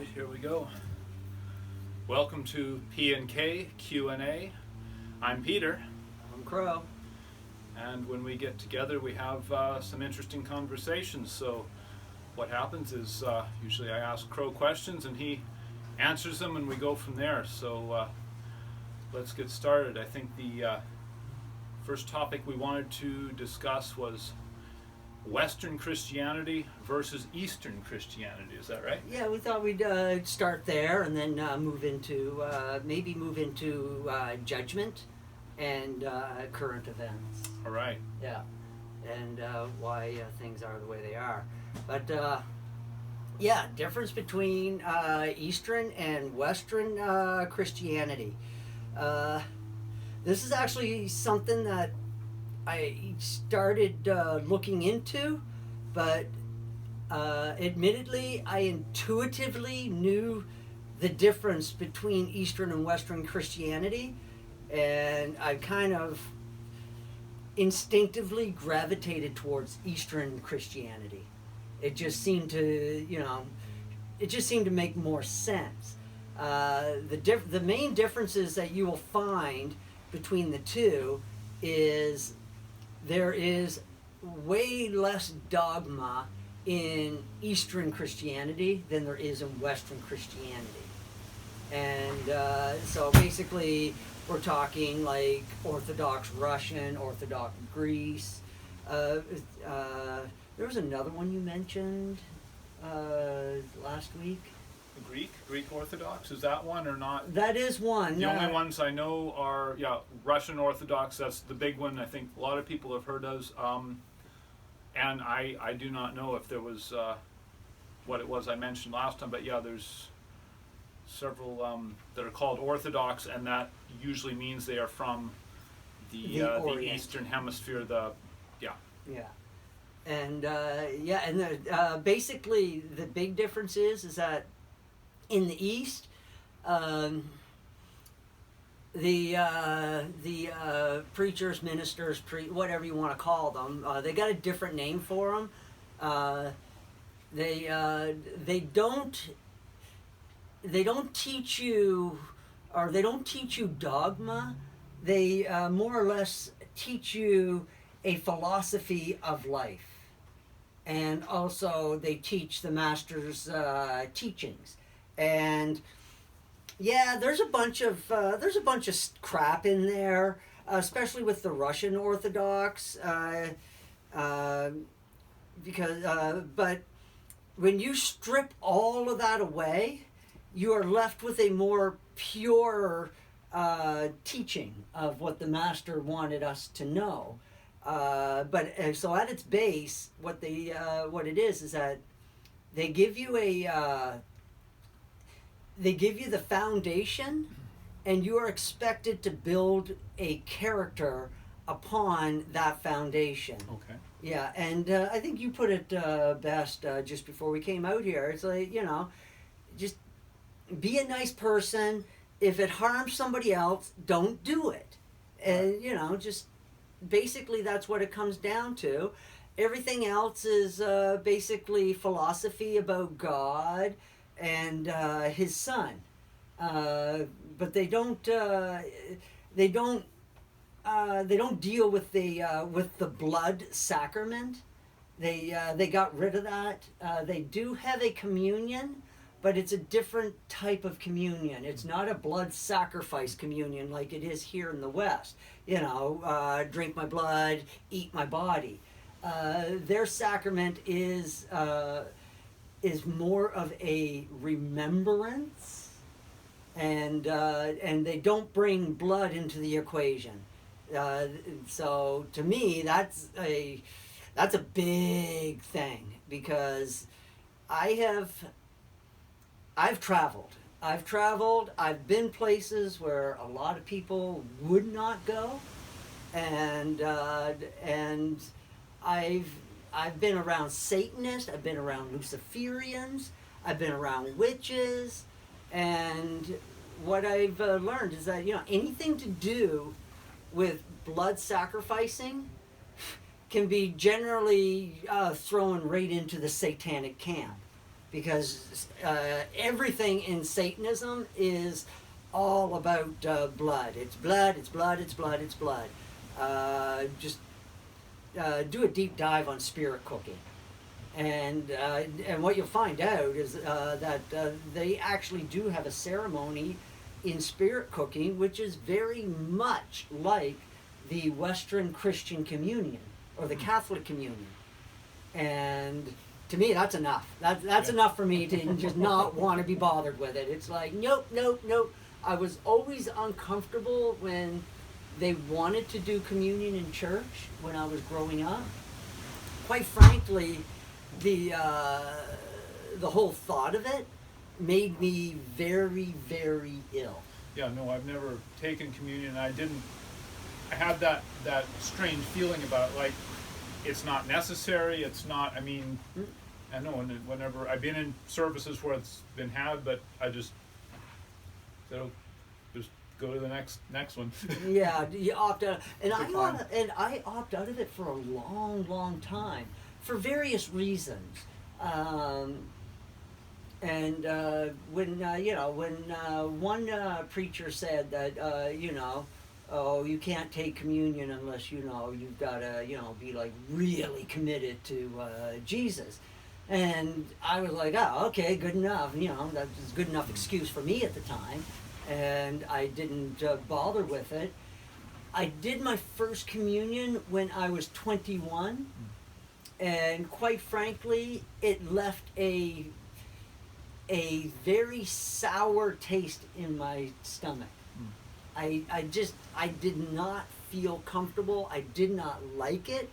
right, here we go. Welcome to P&K Q&A. I'm Peter, I'm Crow. and when we get together we have some interesting conversations. So what happens is usually I ask Crow questions and he answers them and we go from there. So let's get started. I think the first topic we wanted to discuss was Western Christianity versus Eastern Christianity. Is that right? Yeah, we thought we'd start there and then move into judgment and current events. All right. Yeah, and why things are the way they are. But yeah, difference between Eastern and Western Christianity. This is actually something that I started looking into, but admittedly, I intuitively knew the difference between Eastern and Western Christianity, and I kind of instinctively gravitated towards Eastern Christianity. It just seemed to, it just seemed to make more sense. The main differences that you will find between the two is there is way less dogma in Eastern Christianity than there is in Western Christianity. And so basically, we're talking like Orthodox Russian, Orthodox Greece. There was another one you mentioned last week. Greek Orthodox, is that one or not? That is one. The only ones I know are Russian Orthodox. That's the big one. I think a lot of people have heard of. And I do not know if there was what it was I mentioned last time. But there's several that are called Orthodox, and that usually means they are from the Eastern Hemisphere. Yeah. And basically the big difference is that in the East, the preachers, ministers, whatever you want to call them, they got a different name for them. They don't teach you, or they don't teach you dogma. They more or less teach you a philosophy of life, and also they teach the master's teachings. And there's a bunch of crap in there, especially with the Russian Orthodox, because but when you strip all of that away, you are left with a more pure teaching of what the master wanted us to know. But so at its base, what it is that they give you the foundation, and you are expected to build a character upon that foundation. Okay. Yeah, and I think you put it best just before we came out here. It's like, just be a nice person. If it harms somebody else, don't do it. And, just basically that's what it comes down to. Everything else is basically philosophy about God and his son, but they don't deal with the blood sacrament. They got rid of that. They do have a communion, but it's a different type of communion. It's not a blood sacrifice communion like it is here in the West. Drink my blood, eat my body. Their sacrament is more of a remembrance, and they don't bring blood into the equation. So to me, that's a big thing, because I've traveled. I've been places where a lot of people would not go, and I've been around Satanists, I've been around Luciferians, I've been around witches, and what I've learned is that, anything to do with blood sacrificing can be generally thrown right into the satanic camp. because everything in Satanism is all about blood. It's blood, it's blood, it's blood, it's blood. Just do a deep dive on spirit cooking. And what you'll find out is that they actually do have a ceremony in spirit cooking, which is very much like the Western Christian communion or the Catholic communion. And to me, that's enough. That's enough for me to just not want to be bothered with it. It's like, nope, nope, nope. I was always uncomfortable when they wanted to do communion in church when I was growing up. Quite frankly, the whole thought of it made me very, very ill. Yeah, no, I've never taken communion. I had that strange feeling about it, like it's not necessary. It's not. I mean, I know whenever I've been in services where it's been had, but I just go to the next one. Yeah, you opt out, and Decline. I opt out of it for a long, long time for various reasons. And when one preacher said that oh, you can't take communion unless you've got to be like really committed to Jesus. And I was like, oh, okay, good enough. That was a good enough excuse for me at the time. And I didn't bother with it. I did my first communion when I was 21. And quite frankly, it left a very sour taste in my stomach. I did not feel comfortable. I did not like it.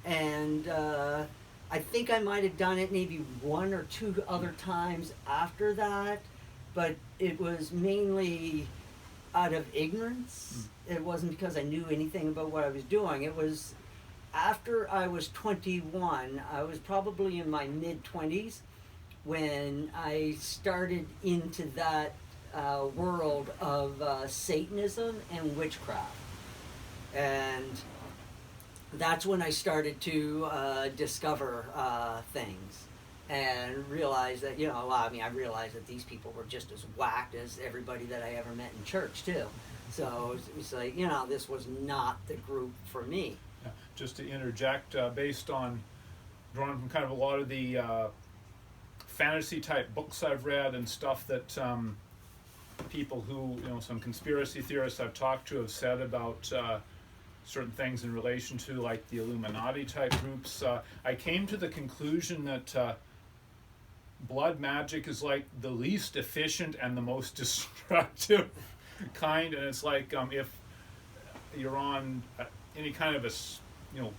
And I think I might have done it maybe one or two other times after that, but it was mainly out of ignorance. It wasn't because I knew anything about what I was doing. It was after I was 21, I was probably in my mid-20s when I started into that world of Satanism and witchcraft. And that's when I started to discover things and realize that, I realized that these people were just as whacked as everybody that I ever met in church, too. So it's like, this was not the group for me. Yeah, just to interject, based on drawn from kind of a lot of the fantasy type books I've read and stuff that people who, some conspiracy theorists I've talked to have said about certain things in relation to like the Illuminati type groups, I came to the conclusion that blood magic is like the least efficient and the most destructive kind. And it's like if you're on any kind of a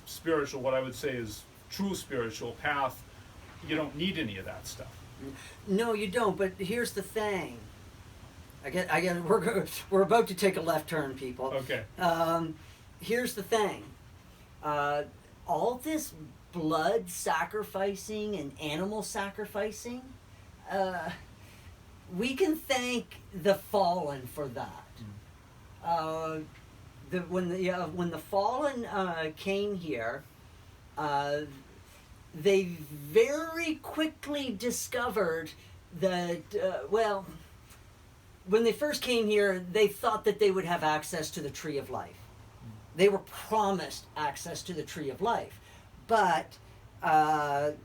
spiritual, what I would say is true spiritual path, you don't need any of that stuff. No, you don't. But here's the thing. We're about to take a left turn, people. Okay. Here's the thing. All this blood sacrificing and animal sacrificing, we can thank the fallen for that. When the fallen came here, they very quickly discovered that, when they first came here, they thought that they would have access to the Tree of Life. They were promised access to the Tree of Life. But Van,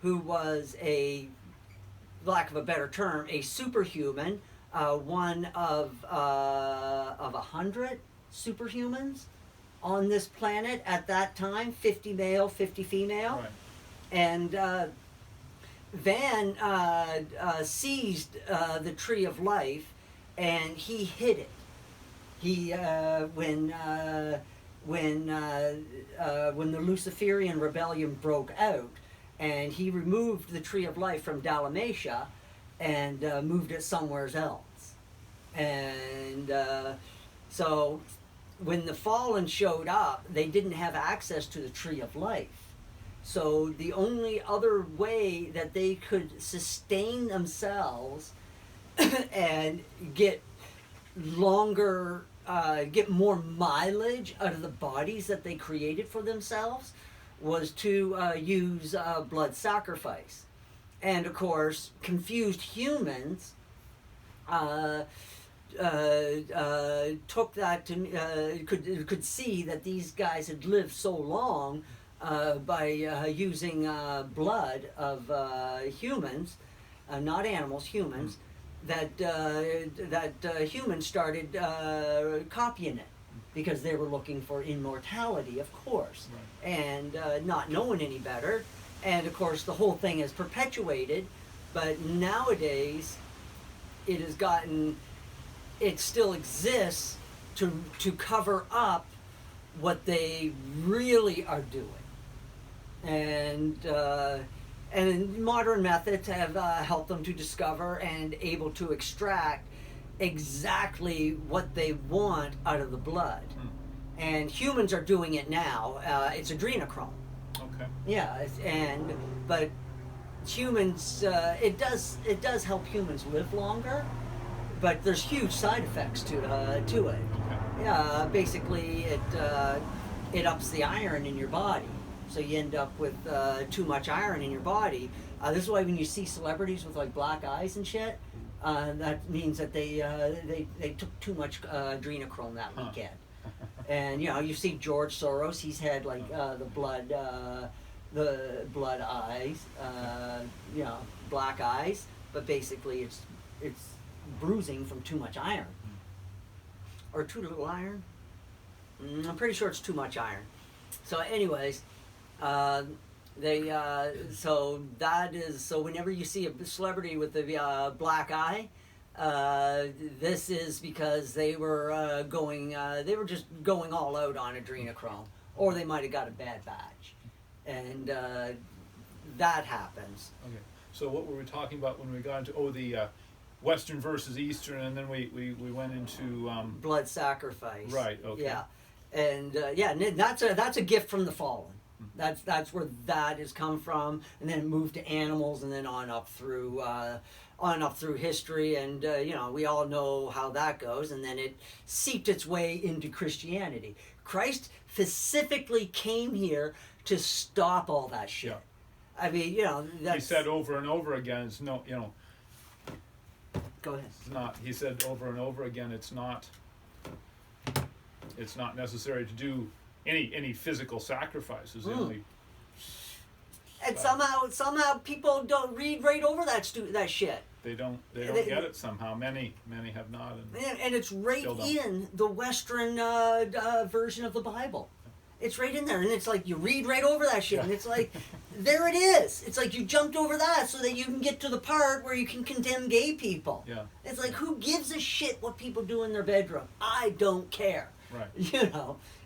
who was lack of a better term, a superhuman, one of 100 superhumans on this planet at that time, 50 male, 50 female. Right. And Van seized the Tree of Life, and he hid it. He when the Luciferian rebellion broke out, and he removed the Tree of Life from Dalmatia and moved it somewhere else. And so when the fallen showed up, they didn't have access to the Tree of Life. So the only other way that they could sustain themselves and get more mileage out of the bodies that they created for themselves was to use blood sacrifice. And of course, confused humans took that to could see that these guys had lived so long by using blood of humans, not animals, humans, that humans started copying it because they were looking for immortality, of course, and not knowing any better. And of course, the whole thing is perpetuated. But nowadays, it has gotten. It still exists to cover up what they really are doing, and modern methods have helped them to discover and able to extract exactly what they want out of the blood. And humans are doing it now. It's adrenochrome. Okay. Yeah, but humans, it does help humans live longer, but there's huge side effects to it. Okay. Yeah, basically it ups the iron in your body, so you end up with too much iron in your body. This is why when you see celebrities with like black eyes and shit, that means that they took too much adrenochrome that weekend. And you see George Soros, he's had like the blood eyes, black eyes, but basically it's bruising from too much iron, or too little iron. I'm pretty sure it's too much iron. So anyways, so whenever you see a celebrity with the black eye, this is because they were just going all out on adrenochrome, or they might have got a bad batch, and that happens. Okay. So what were we talking about when we got into the Western versus Eastern, and then we went into Blood sacrifice. Right. Okay. Yeah, and and that's a gift from the fallen. That's where that has come from, and then it moved to animals, and then on up through history, and we all know how that goes, and then it seeped its way into Christianity. Christ specifically came here to stop all that shit. Yeah. I mean, that's, he said over and over again, it's no, Go ahead. it's not. He said over and over again, it's not necessary to do any physical sacrifices. Only, And somehow people don't read right over that shit. they don't get it somehow. Many have not. And it's right Still don't. in the Western version of the Bible. It's right in there, and it's like you read right over that shit, and it's like, there it is. It's like you jumped over that so that you can get to the part where you can condemn gay people. Yeah. It's like, who gives a shit what people do in their bedroom? I don't care. Right.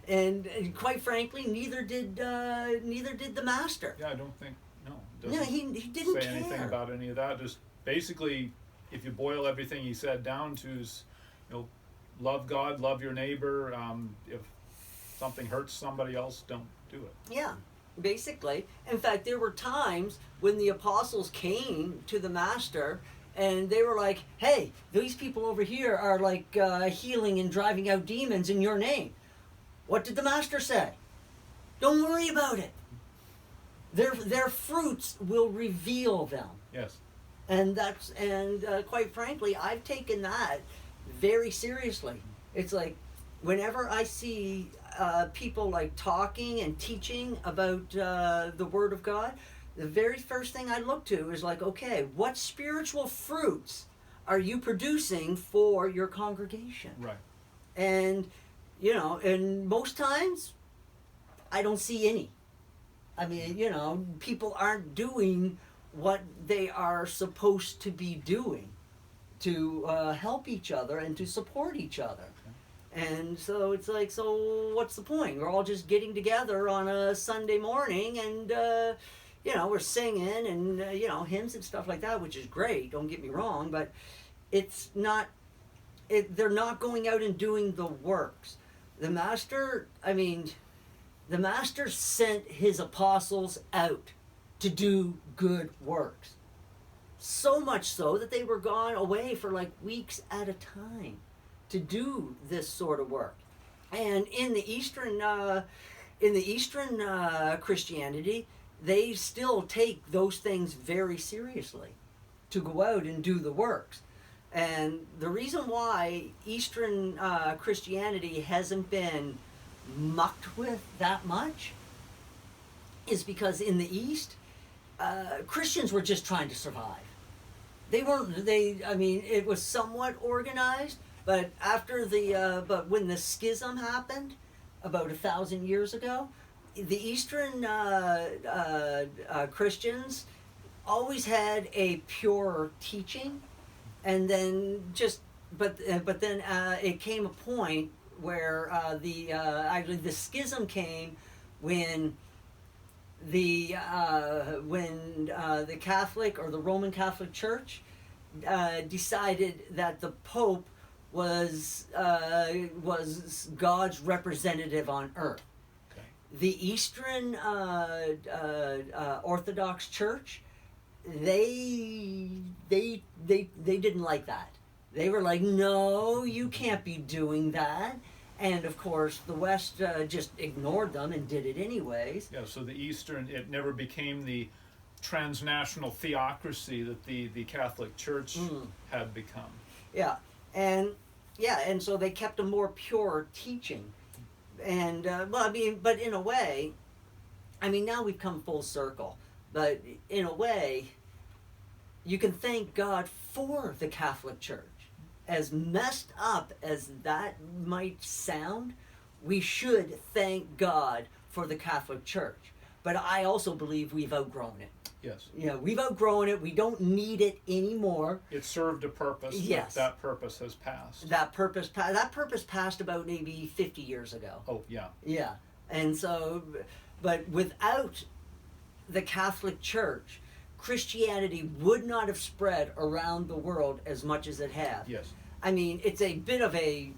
And quite frankly, neither did the master. Yeah, I don't think no. No, he didn't say care. anything about any of that. Just basically, if you boil everything he said down to, is, love God, love your neighbor. If something hurts somebody else, don't do it. Yeah, basically. In fact, there were times when the apostles came to the master and they were like, hey, these people over here are like healing and driving out demons in your name. What did the master say? Don't worry about it. Their fruits will reveal them. Yes. And quite frankly, I've taken that very seriously. It's like, whenever I see people like talking and teaching about the Word of God, the very first thing I look to is like, okay, what spiritual fruits are you producing for your congregation? Right. And and most times I don't see any. I mean, people aren't doing what they are supposed to be doing to help each other and to support each other. And so it's like, so what's the point? We're all just getting together on a Sunday morning and, we're singing and, hymns and stuff like that, which is great, don't get me wrong, but it's not, they're not going out and doing the works. The master sent his apostles out to do good works. So much so that they were gone away for like weeks at a time to do this sort of work. And in the Eastern in the Eastern Christianity, they still take those things very seriously to go out and do the works. And the reason why Eastern Christianity hasn't been mucked with that much is because in the East, Christians were just trying to survive. They weren't. I mean, it was somewhat organized, but but when the schism happened about 1,000 years ago, the Eastern Christians always had a pure teaching, and then but then it came a point where actually the schism came when the Catholic or the Roman Catholic Church decided that the Pope was God's representative on earth. Okay. The Eastern Orthodox Church, they didn't like that. They were like, no, you can't be doing that. And of course, the West just ignored them and did it anyways. Yeah, so the Eastern, it never became the transnational theocracy that the Catholic Church had become. Yeah, and so they kept a more pure teaching. And well, I mean, but in a way, I mean, now we've come full circle. But in a way, you can thank God for the Catholic Church. As messed up as that might sound, we should thank God for the Catholic Church. But I also believe we've outgrown it. Yes. You know, we've outgrown it. We don't need it anymore. It served a purpose. Yes. But that purpose has passed. That purpose passed about maybe 50 years ago. Oh, yeah. Yeah. And so, but without the Catholic Church, Christianity would not have spread around the world as much as it has. Yes. I mean, it's a bit of a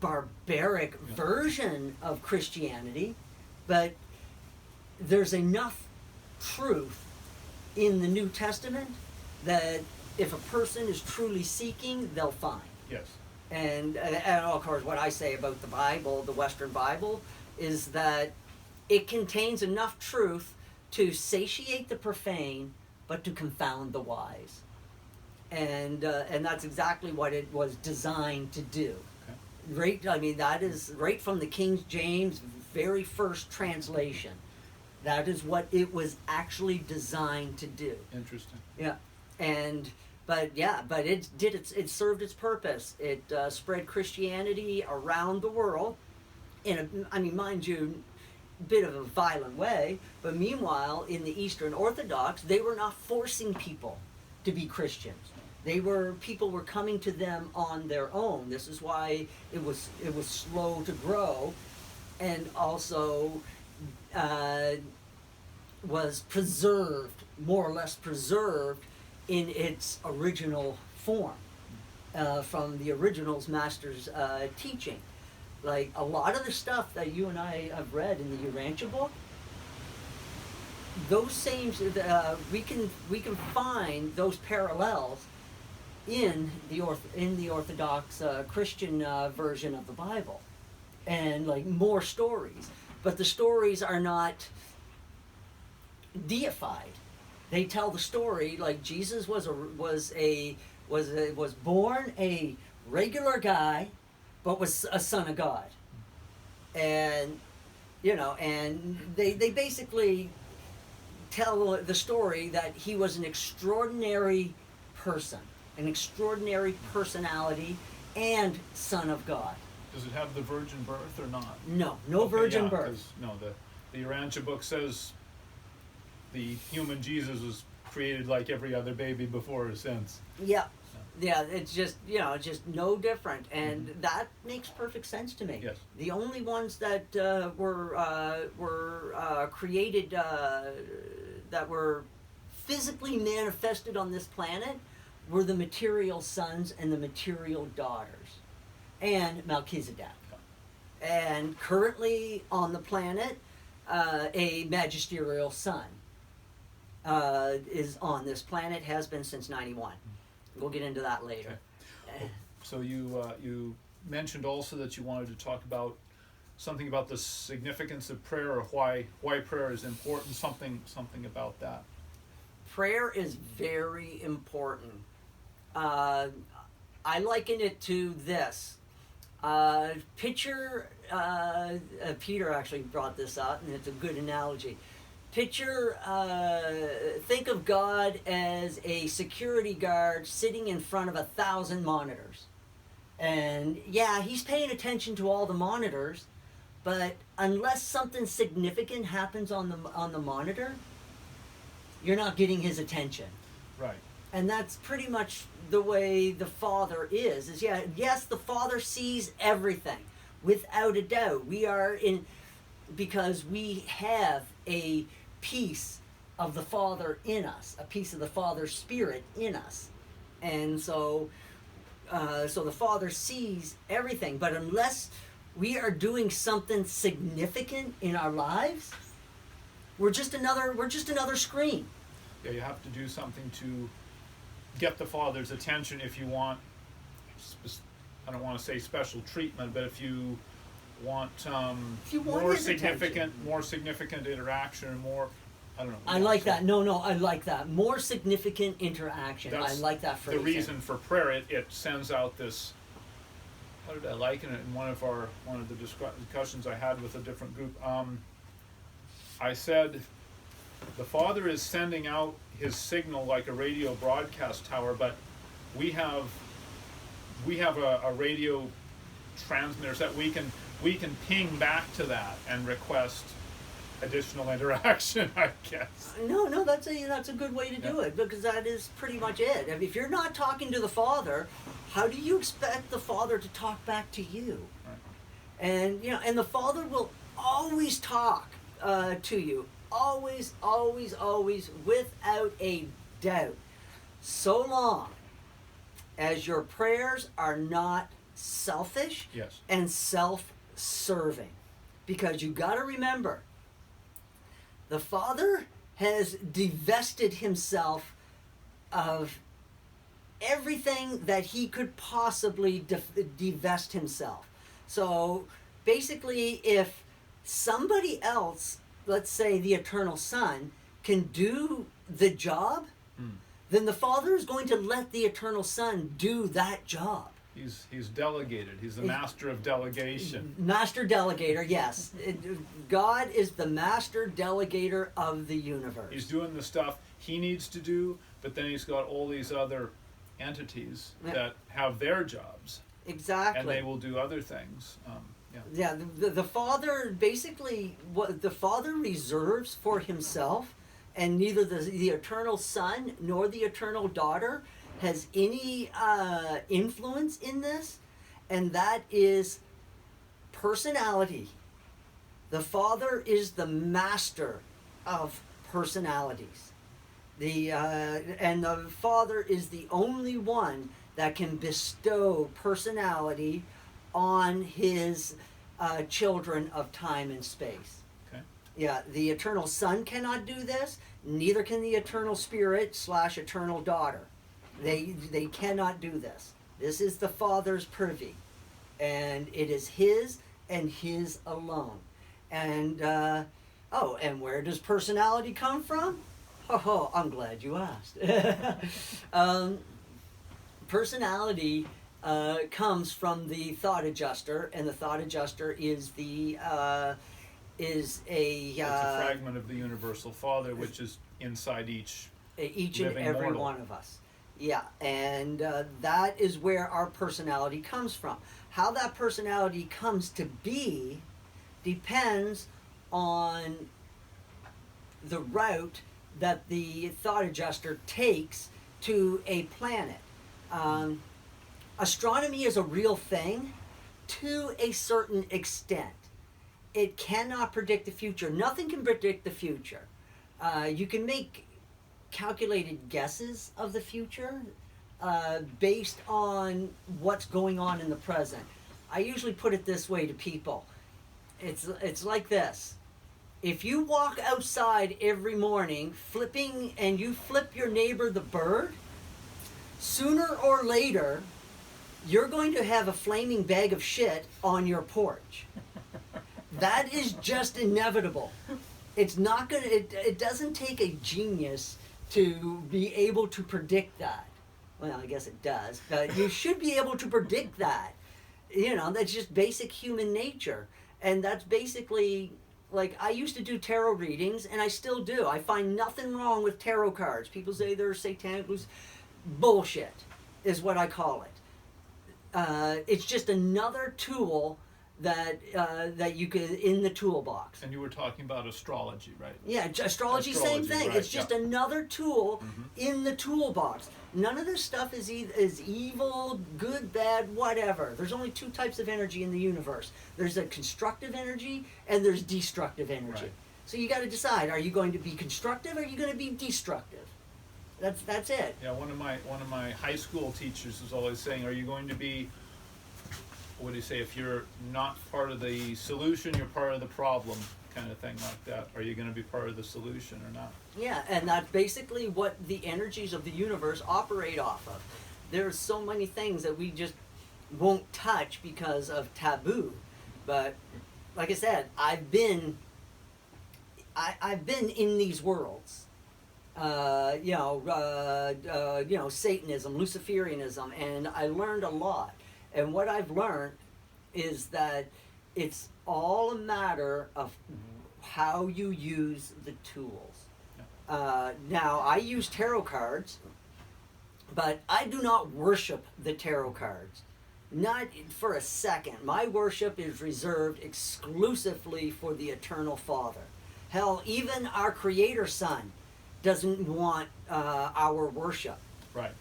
barbaric version of Christianity, but there's enough truth in the New Testament that if a person is truly seeking, they'll find. Yes. And of course, what I say about the Bible, the Western Bible, is that it contains enough truth to satiate the profane, but to confound the wise. And that's exactly what it was designed to do. Okay. Right, I mean, that is right from the King James very first translation. That is what it was actually designed to do. Interesting. Yeah, but it served its purpose. It spread Christianity around the world I mean, mind you, bit of a violent way, but meanwhile, in the Eastern Orthodox, they were not forcing people to be Christians. People were coming to them on their own. This is why it was slow to grow, and also was preserved, more or less preserved, in its original form, from the original's master's teaching. Like a lot of the stuff that you and I have read in the Urantia book, those same we can find those parallels in the Orthodox Christian version of the Bible, and like more stories, but the stories are not deified. They tell the story like Jesus was born a regular guy, but was a son of God, and and they basically tell the story that he was an extraordinary person, an extraordinary personality, and son of God. Does it have the virgin birth or not? No, virgin birth. No, the Urantia book says the human Jesus was created like every other baby before or since. Yeah, it's just just no different, and that makes perfect sense to me. Yes. The only ones that were created that were physically manifested on this planet were the material sons and the material daughters, and Melchizedek. And currently on the planet, a magisterial son is on this planet, has been since '91. We'll get into that later. Okay. So you mentioned also that you wanted to talk about something about the significance of prayer, or why prayer is important. Something about that. Prayer is very important. I liken it to this. Picture, Peter actually brought this out, and it's a good analogy. Picture, think of God as a security guard sitting in front of 1,000 monitors. And yeah, he's paying attention to all the monitors, but unless something significant happens on the monitor, you're not getting his attention. Right. And that's pretty much the way the Father is. Yes, the Father sees everything, without a doubt. Because we have a piece of the Father in us, a piece of the Father's Spirit in us. And so the Father sees everything. But unless we are doing something significant in our lives, we're just another screen. Yeah, you have to do something to get the Father's attention if you want, I don't want to say special treatment, but if you want, more significant interaction, or more, I don't know. I like that. No, I like that. More significant interaction. I like that phrase. The reason for prayer, it sends out this, how did I liken it in one of the discussions I had with a different group? I said, the Father is sending out his signal like a radio broadcast tower, but we have a radio transmitter that we can ping back to that and request additional interaction, I guess. No, that's a good way to do it, because that is pretty much it. I mean, if you're not talking to the Father, how do you expect the Father to talk back to you? Right. And the Father will always talk to you. Always, always, always, without a doubt. So long as your prayers are not selfish Yes. and self-serving. Because you got to remember, the Father has divested himself of everything that he could possibly divest himself. So basically, if somebody else, let's say the Eternal Son, can do the job, then the Father is going to let the Eternal Son do that job. He's delegated. He's the master of delegation. Master delegator, yes. God is the master delegator of the universe. He's doing the stuff he needs to do, but then he's got all these other entities that have their jobs. Exactly. And they will do other things. Yeah, the Father, basically, what the Father reserves for himself, and neither the Eternal Son nor the Eternal Daughter has any influence in this, and that is personality. The Father is the master of personalities. And the Father is the only one that can bestow personality on his children of time and space. Okay. Yeah, the Eternal Son cannot do this, neither can the Eternal Spirit / Eternal Daughter. They cannot do this. This is the Father's purview, and it is his and his alone. And and where does personality come from? Oh, I'm glad you asked. Personality comes from the thought adjuster, and the thought adjuster is It's a fragment of the universal Father, which is inside each and every mortal. one of us. Yeah, and that is where our personality comes from. How that personality comes to be depends on the route that the thought adjuster takes to a planet. Astronomy is a real thing to a certain extent. It cannot predict the future. Nothing can predict the future. You can make calculated guesses of the future based on what's going on in the present. I usually put it this way to people. It's like this. If you walk outside every morning and you flip your neighbor the bird, sooner or later, you're going to have a flaming bag of shit on your porch. That is just inevitable. It's not gonna. It doesn't take a genius to be able to predict that. Well, I guess it does, but you should be able to predict that. You know, that's just basic human nature, and that's basically like I used to do tarot readings, and I still do. I find nothing wrong with tarot cards. People say they're satanic. Bullshit is what I call it. It's just another tool that you could in the toolbox. And you were talking about astrology, right? Yeah, astrology, same thing. Right, It's just another tool in the toolbox. None of this stuff is evil, good, bad, whatever. There's only two types of energy in the universe. There's a constructive energy and there's destructive energy. Right. So you got to decide: are you going to be constructive or are you going to be destructive? That's it. Yeah, one of my high school teachers was always saying, "Are you going to be, what do you say, if you're not part of the solution, you're part of the problem," kind of thing like that. Are you going to be part of the solution or not? Yeah, and that's basically what the energies of the universe operate off of. There's so many things that we just won't touch because of taboo. But like I said, I've been in these worlds. Satanism, Luciferianism, and I learned a lot. And what I've learned is that it's all a matter of how you use the tools. Now, I use tarot cards, but I do not worship the tarot cards. Not for a second. My worship is reserved exclusively for the Eternal Father. Hell, even our Creator Son doesn't want our worship. Right.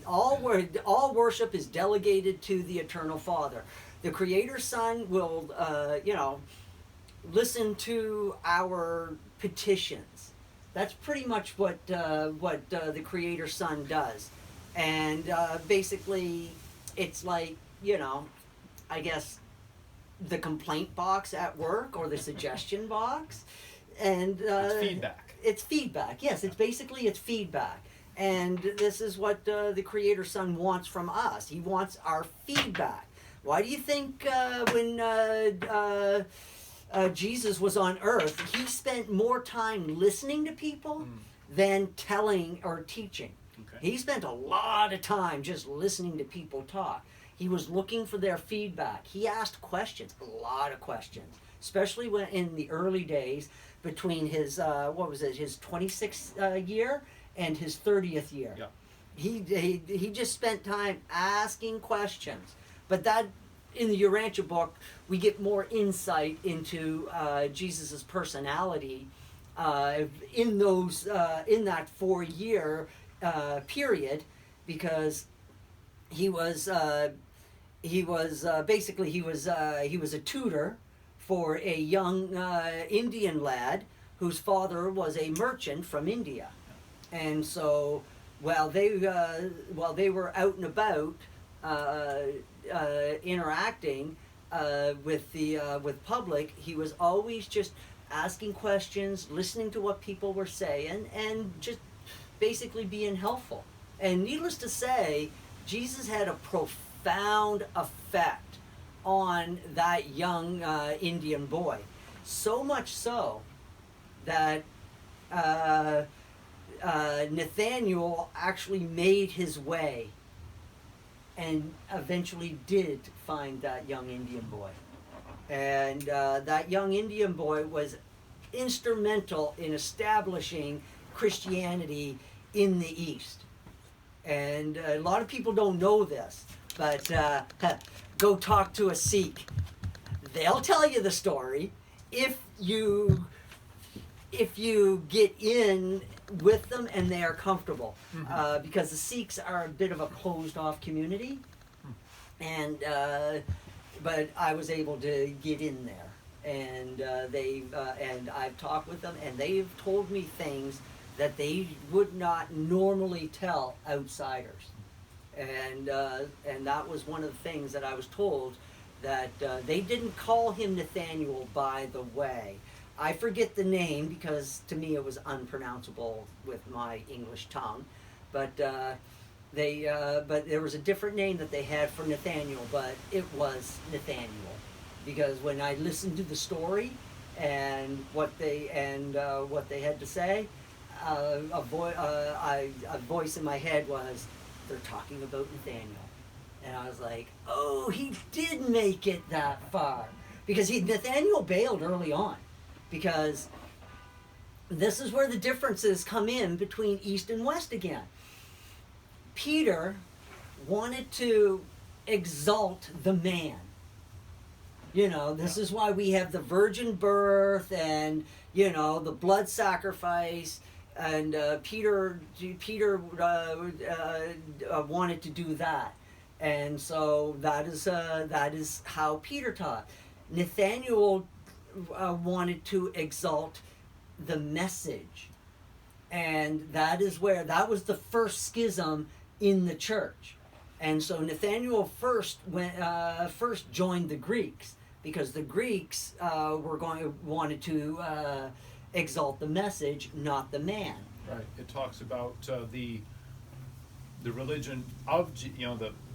All worship is delegated to the Eternal Father. The Creator Son will, listen to our petitions. That's pretty much what the Creator Son does, and basically, it's like I guess the complaint box at work or the suggestion box, and It's feedback. It's feedback. Yes, it's feedback. And this is what the Creator Son wants from us. He wants our feedback. Why do you think when Jesus was on earth, he spent more time listening to people than telling or teaching? Okay. He spent a lot of time just listening to people talk. He was looking for their feedback. He asked questions, a lot of questions, especially when in the early days between his, his 26th year and his 30th year. Yeah. He just spent time asking questions. But that, in the Urantia book, we get more insight into Jesus' personality in that 4-year period, because he was a tutor for a young Indian lad whose father was a merchant from India. And so while they were out and about interacting with public, he was always just asking questions, listening to what people were saying, and just basically being helpful. And needless to say, Jesus had a profound effect on that young Indian boy. So much so that Nathaniel actually made his way and eventually did find that young Indian boy. And that young Indian boy was instrumental in establishing Christianity in the East. And a lot of people don't know this, but go talk to a Sikh. They'll tell you the story if you get in with them and they are comfortable, because the Sikhs are a bit of a closed-off community, and but I was able to get in there, and and I've talked with them, and they've told me things that they would not normally tell outsiders, and that was one of the things that I was told, that they didn't call him Nathaniel, by the way. I forget the name because to me it was unpronounceable with my English tongue, but but there was a different name that they had for Nathaniel, but it was Nathaniel. because when I listened to the story and what they had to say, a voice in my head was, they're talking about Nathaniel. And I was like, oh, he did make it that far. Because Nathaniel bailed early on. Because this is where the differences come in between East and West again. Peter wanted to exalt the man. You know, this is why we have the virgin birth and, you know, the blood sacrifice. And Peter wanted to do that. And so that is how Peter taught. Nathaniel wanted to exalt the message. And that was the first schism in the church. And so Nathaniel first joined the Greeks, because the Greeks wanted to exalt the message, not the man. Right. It talks about the religion of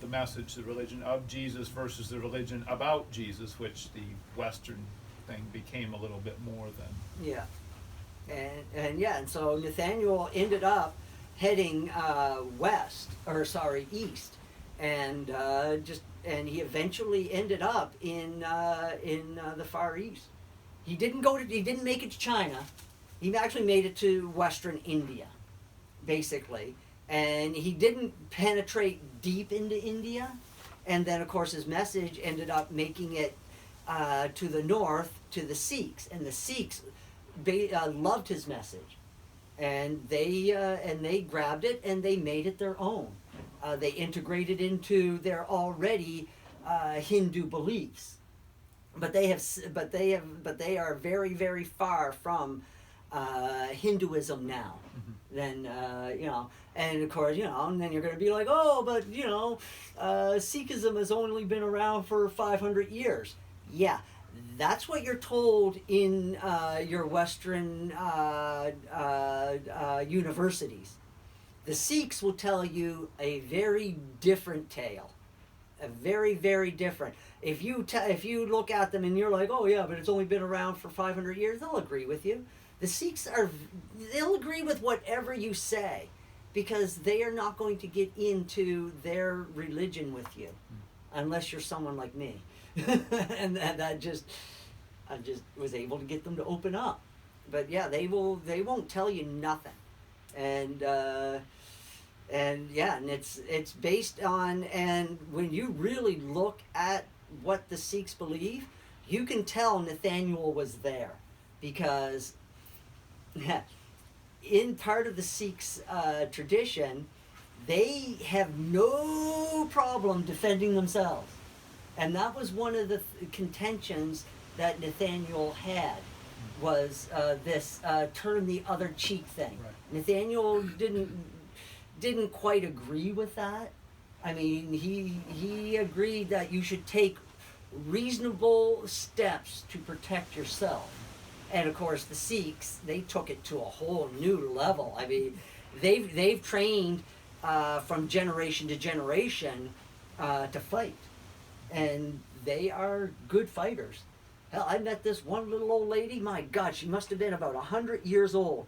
the message, the religion of Jesus versus the religion about Jesus, which the Western thing became a little bit more than. Yeah, and so Nathaniel ended up heading east, and he eventually ended up in the Far East. He didn't make it to China. He actually made it to Western India, basically. And he didn't penetrate deep into India. And then, of course, his message ended up making it to the north, to the Sikhs. And the Sikhs loved his message. And they grabbed it and they made it their own. They integrated into their already Hindu beliefs. But they are very, very far from Hinduism now. Mm-hmm. Then and of course and then you're going to be like, oh, but Sikhism has only been around for 500 years. Yeah, that's what you're told in your Western universities. The Sikhs will tell you a very different tale. A very, very different. If you look at them and you're like, oh yeah, but it's only been around for 500 years, they'll agree with you. The Sikhs they'll agree with whatever you say, because they are not going to get into their religion with you, unless you're someone like me. And I just was able to get them to open up. But yeah, they won't tell you nothing. And it's based on, and when you really look at what the Sikhs believe, you can tell Nathaniel was there, because in part of the Sikhs tradition, they have no problem defending themselves. And that was one of the contentions that Nathaniel had, was this turn the other cheek thing. Right. Nathaniel didn't quite agree with that. I mean, he agreed that you should take reasonable steps to protect yourself. And of course, the Sikhs, they took it to a whole new level. I mean, they've trained from generation to generation to fight, and they are good fighters. Hell, I met this one little old lady. My God, she must have been about 100 years old,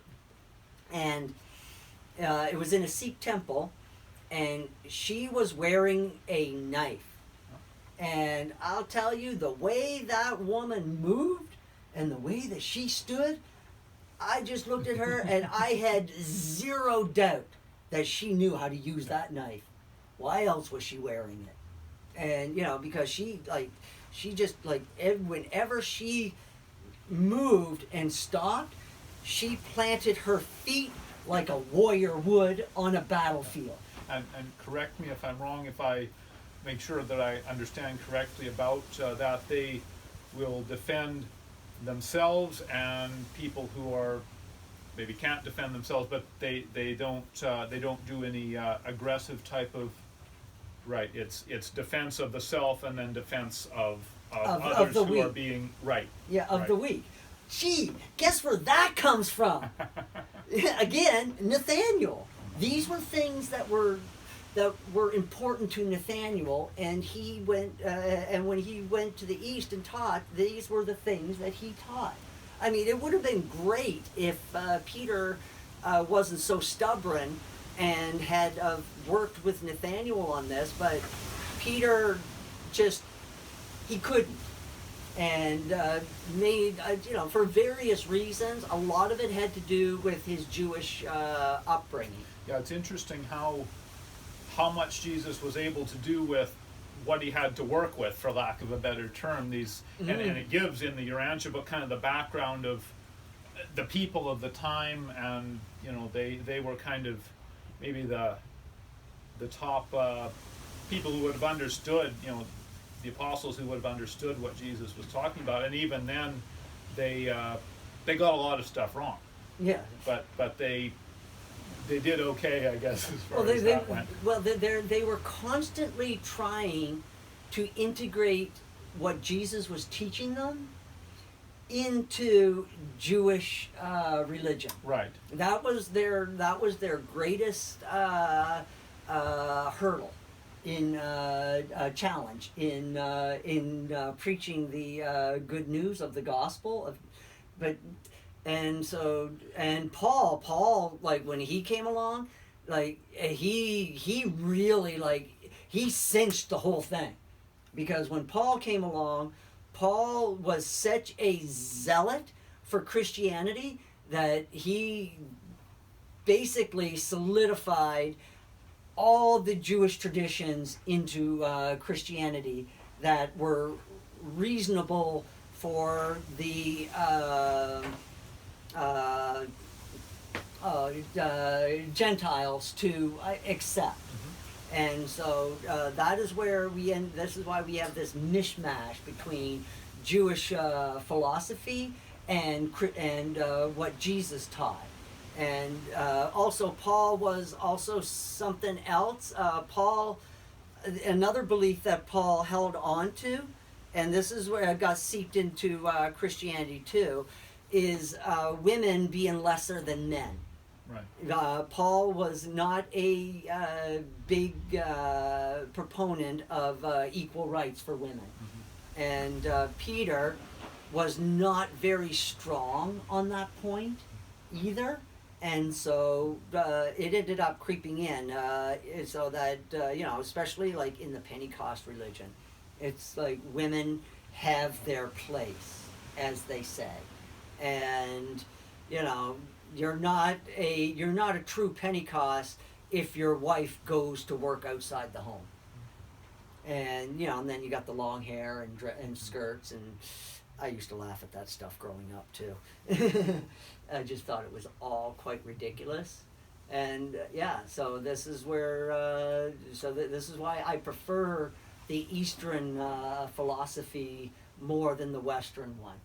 and it was in a Sikh temple, and she was wearing a knife. And I'll tell you, the way that woman moved and the way that she stood, I just looked at her and I had zero doubt that she knew how to use that knife. Why else was she wearing it? And because she just whenever she moved and stopped, she planted her feet like a warrior would on a battlefield. And correct me if I'm wrong, if I make sure that I understand correctly about that, they will defend themselves and people who are maybe can't defend themselves, but they don't do any aggressive type of, right. It's defense of the self and then defense of others who are being right. Yeah, of right. the weak. Gee, guess where that comes from? Again, Nathaniel. These were things that were that were important to Nathaniel, and he went and when he went to the east and taught, these were the things that he taught. I mean, it would have been great if Peter wasn't so stubborn and had worked with Nathaniel on this, but Peter just he couldn't, and made for various reasons. A lot of it had to do with his Jewish upbringing. Yeah, it's interesting how much Jesus was able to do with what he had to work with, for lack of a better term. And it gives in the Urantia book kind of the background of the people of the time, and they were kind of maybe the top people who would have understood, the apostles who would have understood what Jesus was talking about. And even then, they got a lot of stuff wrong. Yeah. But they did okay, I guess, as far as that went. Well, they were constantly trying to integrate what Jesus was teaching them into Jewish religion. Right. That was their greatest hurdle in challenge in preaching the good news of the gospel. And Paul, like when he came along, like he really he cinched the whole thing, because when Paul came along, Paul was such a zealot for Christianity that he basically solidified all the Jewish traditions into Christianity that were reasonable for the Gentiles to accept. And so that is where this is why we have this mishmash between Jewish philosophy and what Jesus taught. And also Paul was also something else. Another belief that Paul held on to, and this is where it got seeped into Christianity too, is women being lesser than men. Right. Paul was not a big proponent of equal rights for women. And Peter was not very strong on that point either. And so it ended up creeping in, so that, especially like in the Pentecost religion, it's like women have their place, as they say. And, you're not a true Pentecost if your wife goes to work outside the home. And, and then you got the long hair and skirts, and I used to laugh at that stuff growing up too. I just thought it was all quite ridiculous. And so this is where, this is why I prefer the Eastern philosophy more than the Western one.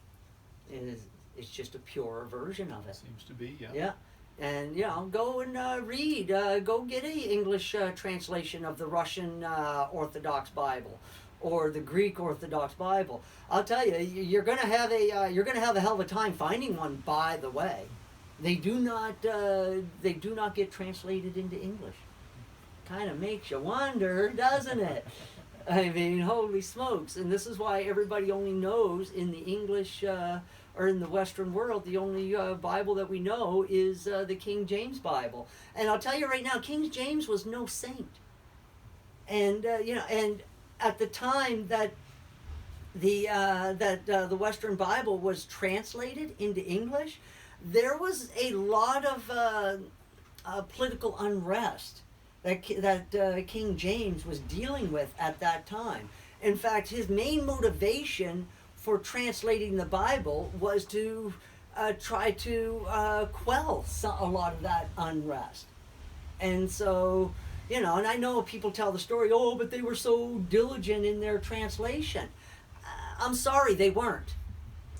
It's just a purer version of it. Seems to be, yeah. Yeah. And, go and read. Go get a English translation of the Russian Orthodox Bible or the Greek Orthodox Bible. I'll tell you, you're gonna have a hell of a time finding one. By the way, they do not get translated into English. Kind of makes you wonder, doesn't it? I mean, holy smokes! And this is why everybody only knows in the English or in the Western world, the only Bible that we know is the King James Bible. And I'll tell you right now, King James was no saint. And and at the time that the Western Bible was translated into English, there was a lot of political unrest that King James was dealing with at that time. In fact, his main motivation for translating the Bible was to try to quell a lot of that unrest. And so, and I know people tell the story, oh, but they were so diligent in their translation. I'm sorry, they weren't.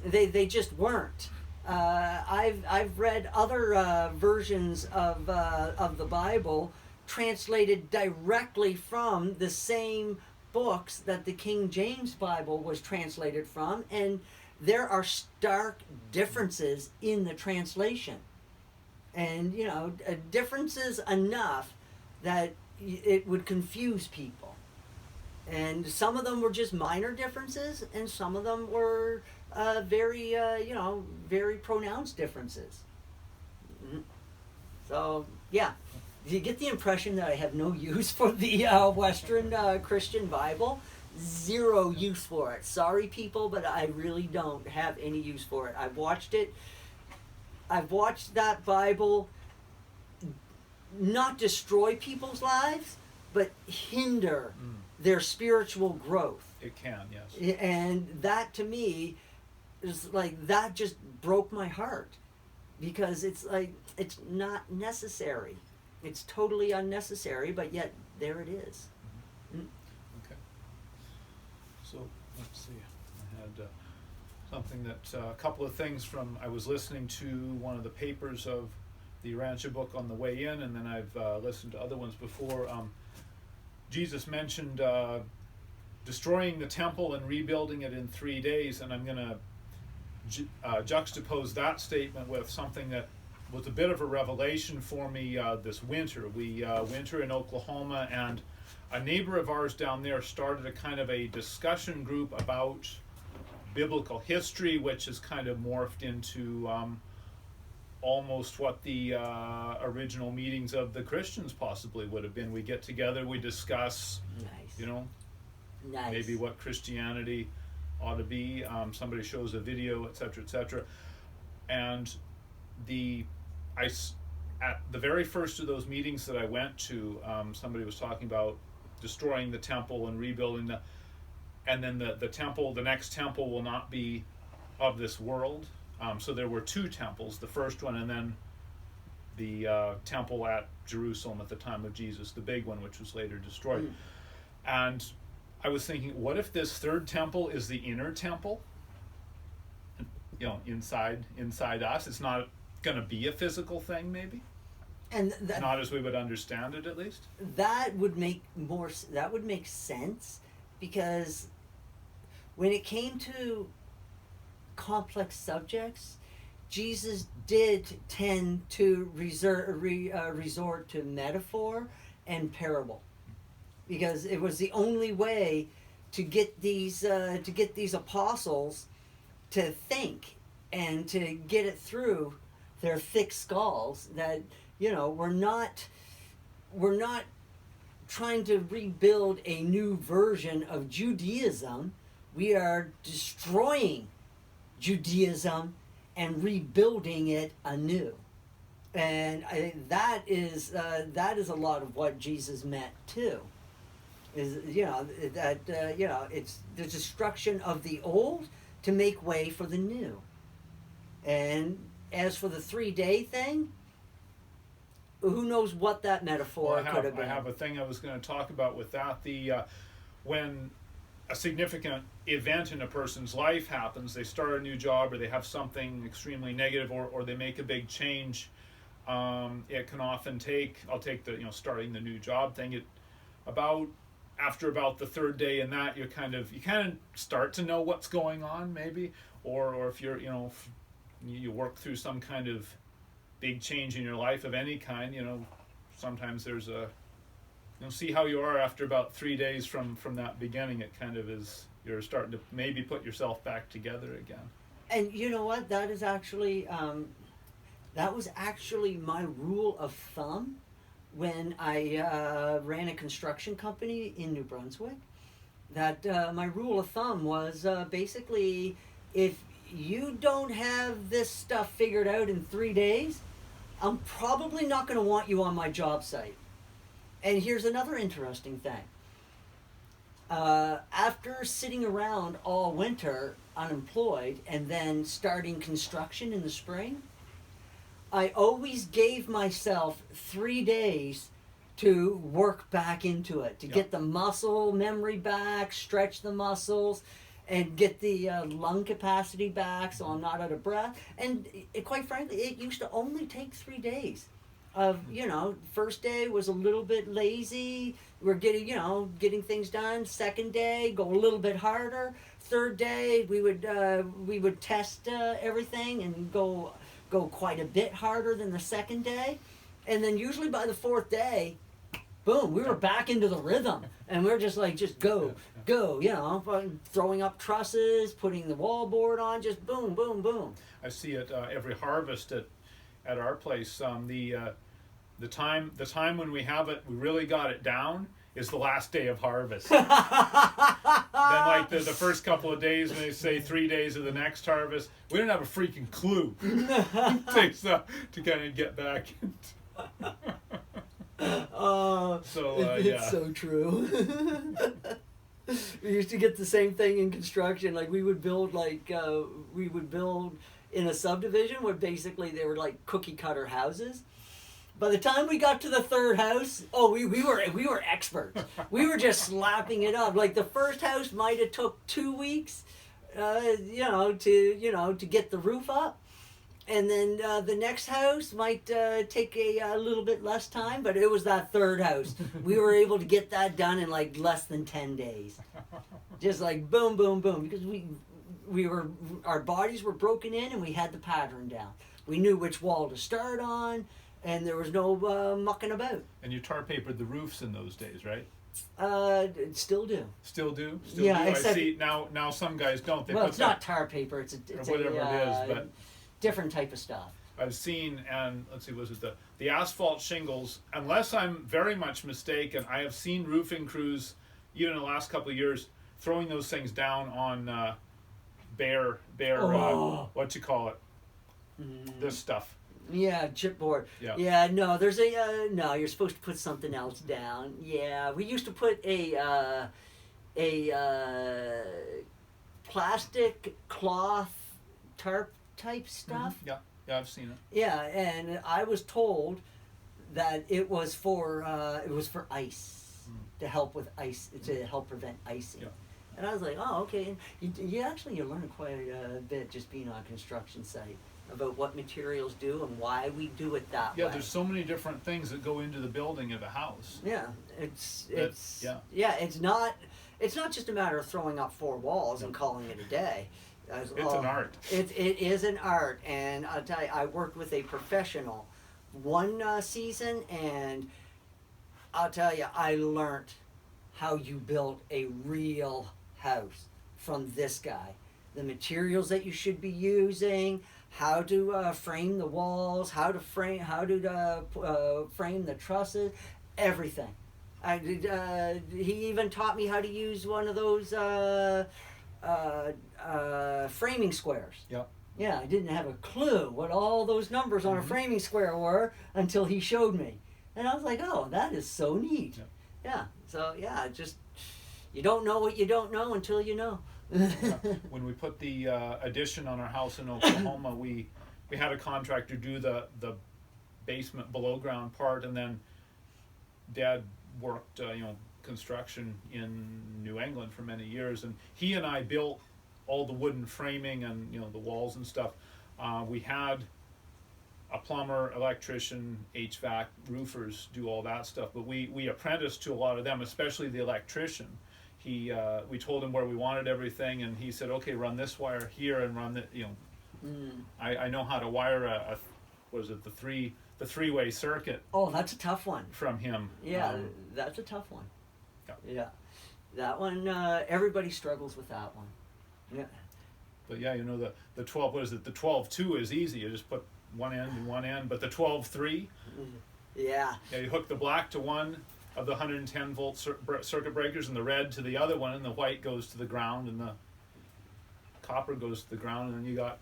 They just weren't. I've read other versions of the Bible translated directly from the same books that the King James Bible was translated from, and there are stark differences in the translation. And differences enough that it would confuse people. And some of them were just minor differences, and some of them were very, very pronounced differences. Mhm. So, yeah. You get the impression that I have no use for the Western Christian Bible. Zero use for it. Sorry, people, but I really don't have any use for it. I've watched it. I've watched that Bible not destroy people's lives, but hinder their spiritual growth. It can, yes. And that to me is like, that just broke my heart, because it's like, it's not necessary. It's totally unnecessary, but yet there it is. Okay. So let's see. I had something that a couple of things from. I was listening to one of the papers of the Urantia book on the way in, and then I've listened to other ones before. Jesus mentioned destroying the temple and rebuilding it in 3 days, and I'm going to juxtapose that statement with something that was a bit of a revelation for me this winter. We winter in Oklahoma, and a neighbor of ours down there started a kind of a discussion group about biblical history, which has kind of morphed into almost what the original meetings of the Christians possibly would have been. We get together, we discuss, Nice. Nice. maybe what Christianity ought to be. Somebody shows a video, etc., etc. And at the very first of those meetings that I went to, somebody was talking about destroying the temple and rebuilding and then the temple, the next temple will not be of this world. So there were two temples, the first one and then the temple at Jerusalem at the time of Jesus, the big one, which was later destroyed. And I was thinking, what if this third temple is the inner temple? Inside us. It's not going to be a physical thing, maybe, And not as we would understand it, at least. that would make sense, because when it came to complex subjects, Jesus did tend to resort to metaphor and parable, because it was the only way to get these apostles to think and to get it through their thick skulls that we're not trying to rebuild a new version of Judaism. We are destroying Judaism and rebuilding it anew. And that is a lot of what Jesus meant too. Is it's the destruction of the old to make way for the new. And as for the 3-day thing, who knows what that metaphor could have been. I have a thing I was going to talk about with that. When a significant event in a person's life happens, they start a new job or they have something extremely negative, or they make a big change, it can often take, I'll take the starting the new job thing, after about the 3rd day in that, you kind of start to know what's going on, maybe, or if you're if you work through some kind of big change in your life of any kind, sometimes there's see how you are after about 3 days from that beginning. It kind of is, you're starting to maybe put yourself back together again. And you know what? That is actually that was actually my rule of thumb when I ran a construction company in New Brunswick. That my rule of thumb was basically, if you don't have this stuff figured out in 3 days, I'm probably not going to want you on my job site. And here's another interesting thing. After sitting around all winter unemployed and then starting construction in the spring, I always gave myself 3 days to work back into it, to get the muscle memory back, stretch the muscles, and get the lung capacity back so I'm not out of breath. And quite frankly, it used to only take 3 days. First day was a little bit lazy. We're getting things done. Second day, go a little bit harder. Third day, we would test everything and go quite a bit harder than the second day. And then usually by the 4th day, boom, we were back into the rhythm, and we are just like, just go, go, you know, throwing up trusses, putting the wallboard on, just boom, boom, boom. I see it every harvest at our place. The time when we have it, we really got it down, is the last day of harvest. Then like the first couple of days, when they say 3 days of the next harvest, we didn't have a freaking clue. Takes to kind of get back into. It's so true. We used to get the same thing in construction. Like we would build in a subdivision where basically they were like cookie cutter houses. By the time we got to the third house, we were experts. We were just slapping it up. Like the first house might have took 2 weeks, to get the roof up, and then the next house might take a little bit less time. But it was that third house. We were able to get that done in like less than 10 days, just like boom, boom, boom, because our bodies were broken in and we had the pattern down. We knew which wall to start on. And there was no mucking about. And you tar papered the roofs in those days, right? Still do. Still do? Yeah, I see. Now some guys don't. They it's not tar paper. It's whatever it is, but different type of stuff. I've seen, and let's see, was it the asphalt shingles? Unless I'm very much mistaken, I have seen roofing crews, even in the last couple of years, throwing those things down on bare. What you call it? This stuff. Yeah, chipboard. Yeah. No, there's no. You're supposed to put something else down. Yeah, we used to put a plastic cloth tarp type stuff. Mm-hmm. Yeah, I've seen it. Yeah, and I was told that it was for ice, to help with ice, to help prevent icing. Yeah. And I was like, oh, okay. And you learn quite a bit just being on a construction site about what materials do and why we do it that way. Yeah, there's so many different things that go into the building of a house. Yeah, it's not just a matter of throwing up 4 walls and calling it a day. It's an art. It is an art, and I'll tell you, I worked with a professional one season, and I'll tell you, I learned how you build a real house from this guy. The materials that you should be using, how to frame the walls, how to frame the trusses, everything. He even taught me how to use one of those framing squares. Yep. Yeah, I didn't have a clue what all those numbers on a framing square were until he showed me. And I was like, oh, that is so neat. Yep. Yeah, so just, you don't know what you don't know until you know. When we put the addition on our house in Oklahoma, we had a contractor do the basement below ground part, and then Dad worked construction in New England for many years, and he and I built all the wooden framing and the walls and stuff. We had a plumber, electrician, HVAC, roofers do all that stuff, but we apprenticed to a lot of them, especially the electrician. We told him where we wanted everything, and he said, okay, run this wire here and run I know how to wire the three-way circuit. Oh, that's a tough one. From him. Yeah, that's a tough one. Yeah. That one, everybody struggles with that one. Yeah. But yeah, the 12, what is it? The 12-2 is easy. You just put one end and one end, but the 12-3. Yeah. Yeah, you hook the black to one of the 110 volt circuit breakers, and the red to the other one, and the white goes to the ground, and the copper goes to the ground, and then you got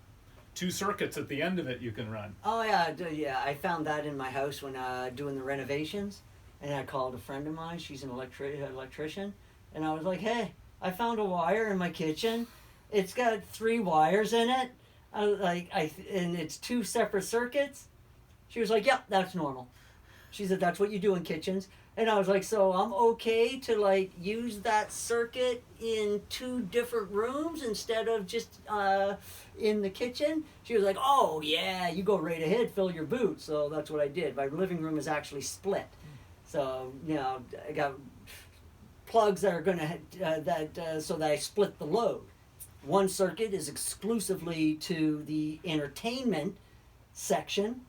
2 circuits at the end of it you can run. Oh yeah. I found that in my house when doing the renovations, and I called a friend of mine. She's an electrician, and I was like, hey, I found a wire in my kitchen. It's got 3 wires in it. And it's 2 separate circuits. She was like, yep, that's normal. She said, that's what you do in kitchens. And I was like, so I'm okay to use that circuit in 2 different rooms instead of just in the kitchen? She was like, oh yeah, you go right ahead, fill your boots. So that's what I did. My living room is actually split. So, I got plugs that are going to, so that I split the load. One circuit is exclusively to the entertainment section.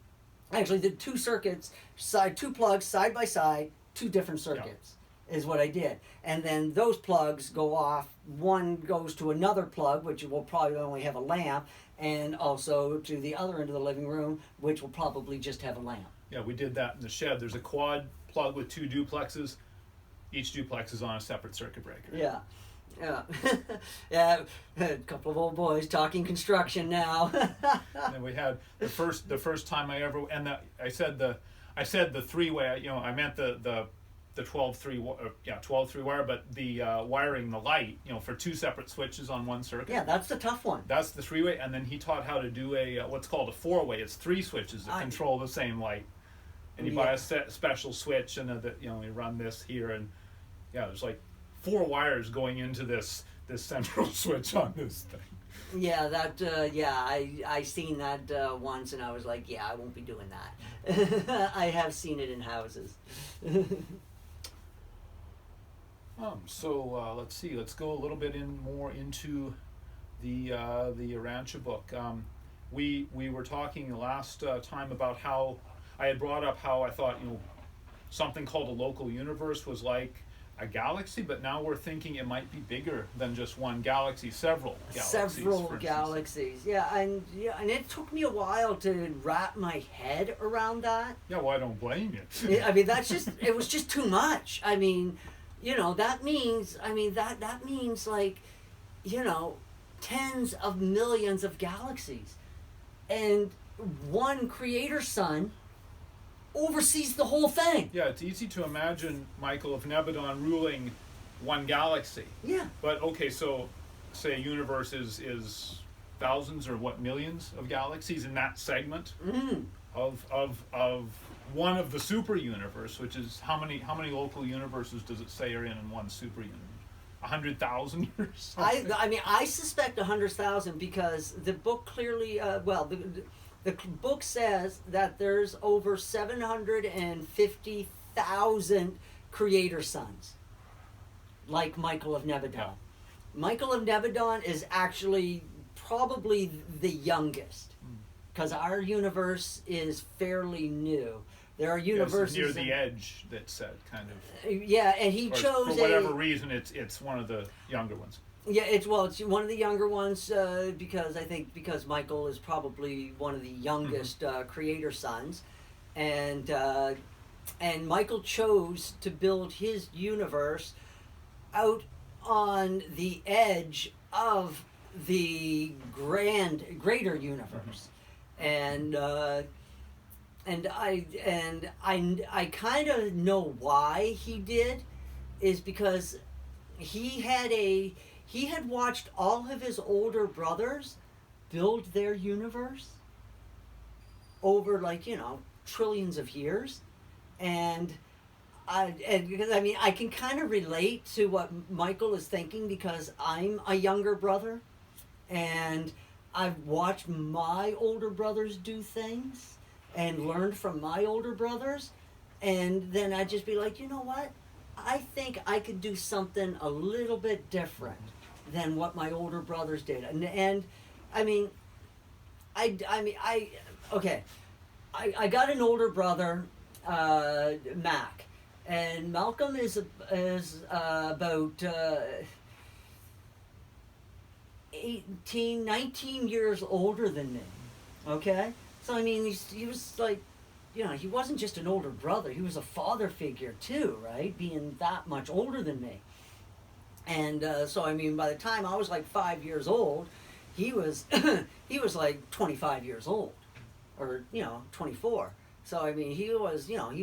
Actually, the 2 circuits, 2 plugs side by side, two different circuits. Is what I did. And then those plugs go off. One goes to another plug, which will probably only have a lamp, and also to the other end of the living room, which will probably just have a lamp. Yeah, we did that in the shed. There's a quad plug with two duplexes. Each duplex is on a separate circuit breaker. Yeah. Yeah. Yeah. A couple of old boys talking construction now. And then we had the first time I ever, and I said the three-way, I meant the 12-3 wire, but the wiring the light, for two separate switches on one circuit. Yeah, that's the tough one. That's the three-way, and then he taught how to do a what's called a four-way. It's three switches that control the same light, and you buy a special switch, and you run this here, and there's like 4 wires going into this central switch on this thing. Yeah, I seen that once, and I was like, I won't be doing that. I have seen it in houses. So let's see. Let's go a little bit more into the Urantia book. We were talking last time about how I had brought up how I thought something called a local universe was like a galaxy, but now we're thinking it might be bigger than just one galaxy, several galaxies. Yeah, and it took me a while to wrap my head around that. Yeah, well, I don't blame you. I mean, it was just too much. I mean, that means like, tens of millions of galaxies, and one creator sun oversees the whole thing. Yeah, it's easy to imagine Michael of Nebadon ruling one galaxy. Yeah. But okay, so say a universe is thousands or millions of galaxies in that segment of one of the super universe, which is how many local universes does it say are in one super universe? 100,000 or something? I suspect 100,000 because the book clearly the book says that there's over 750,000 creator sons, like Michael of Nebadon. Yeah. Michael of Nebadon is actually probably the youngest, because our universe is fairly new. There are universes near the edge. That said, kind of. Yeah, and he chose for whatever reason. It's one of the younger ones. Yeah, it's one of the younger ones because Michael is probably one of the youngest creator sons, and Michael chose to build his universe out on the edge of the greater universe, and I kind of know why he did, is because he had watched all of his older brothers build their universe over trillions of years, and I can kind of relate to what Michael is thinking, because I'm a younger brother and I've watched my older brothers do things and learned from my older brothers, and then I'd just be like, you know what? I think I could do something a little bit different than what my older brothers did. And I got an older brother, Mac, and Malcolm is about 18, 19 years older than me. Okay? So he was like, he wasn't just an older brother, he was a father figure too, right? Being that much older than me. And by the time I was like 5 years old, he was like 25 years old, or 24. So he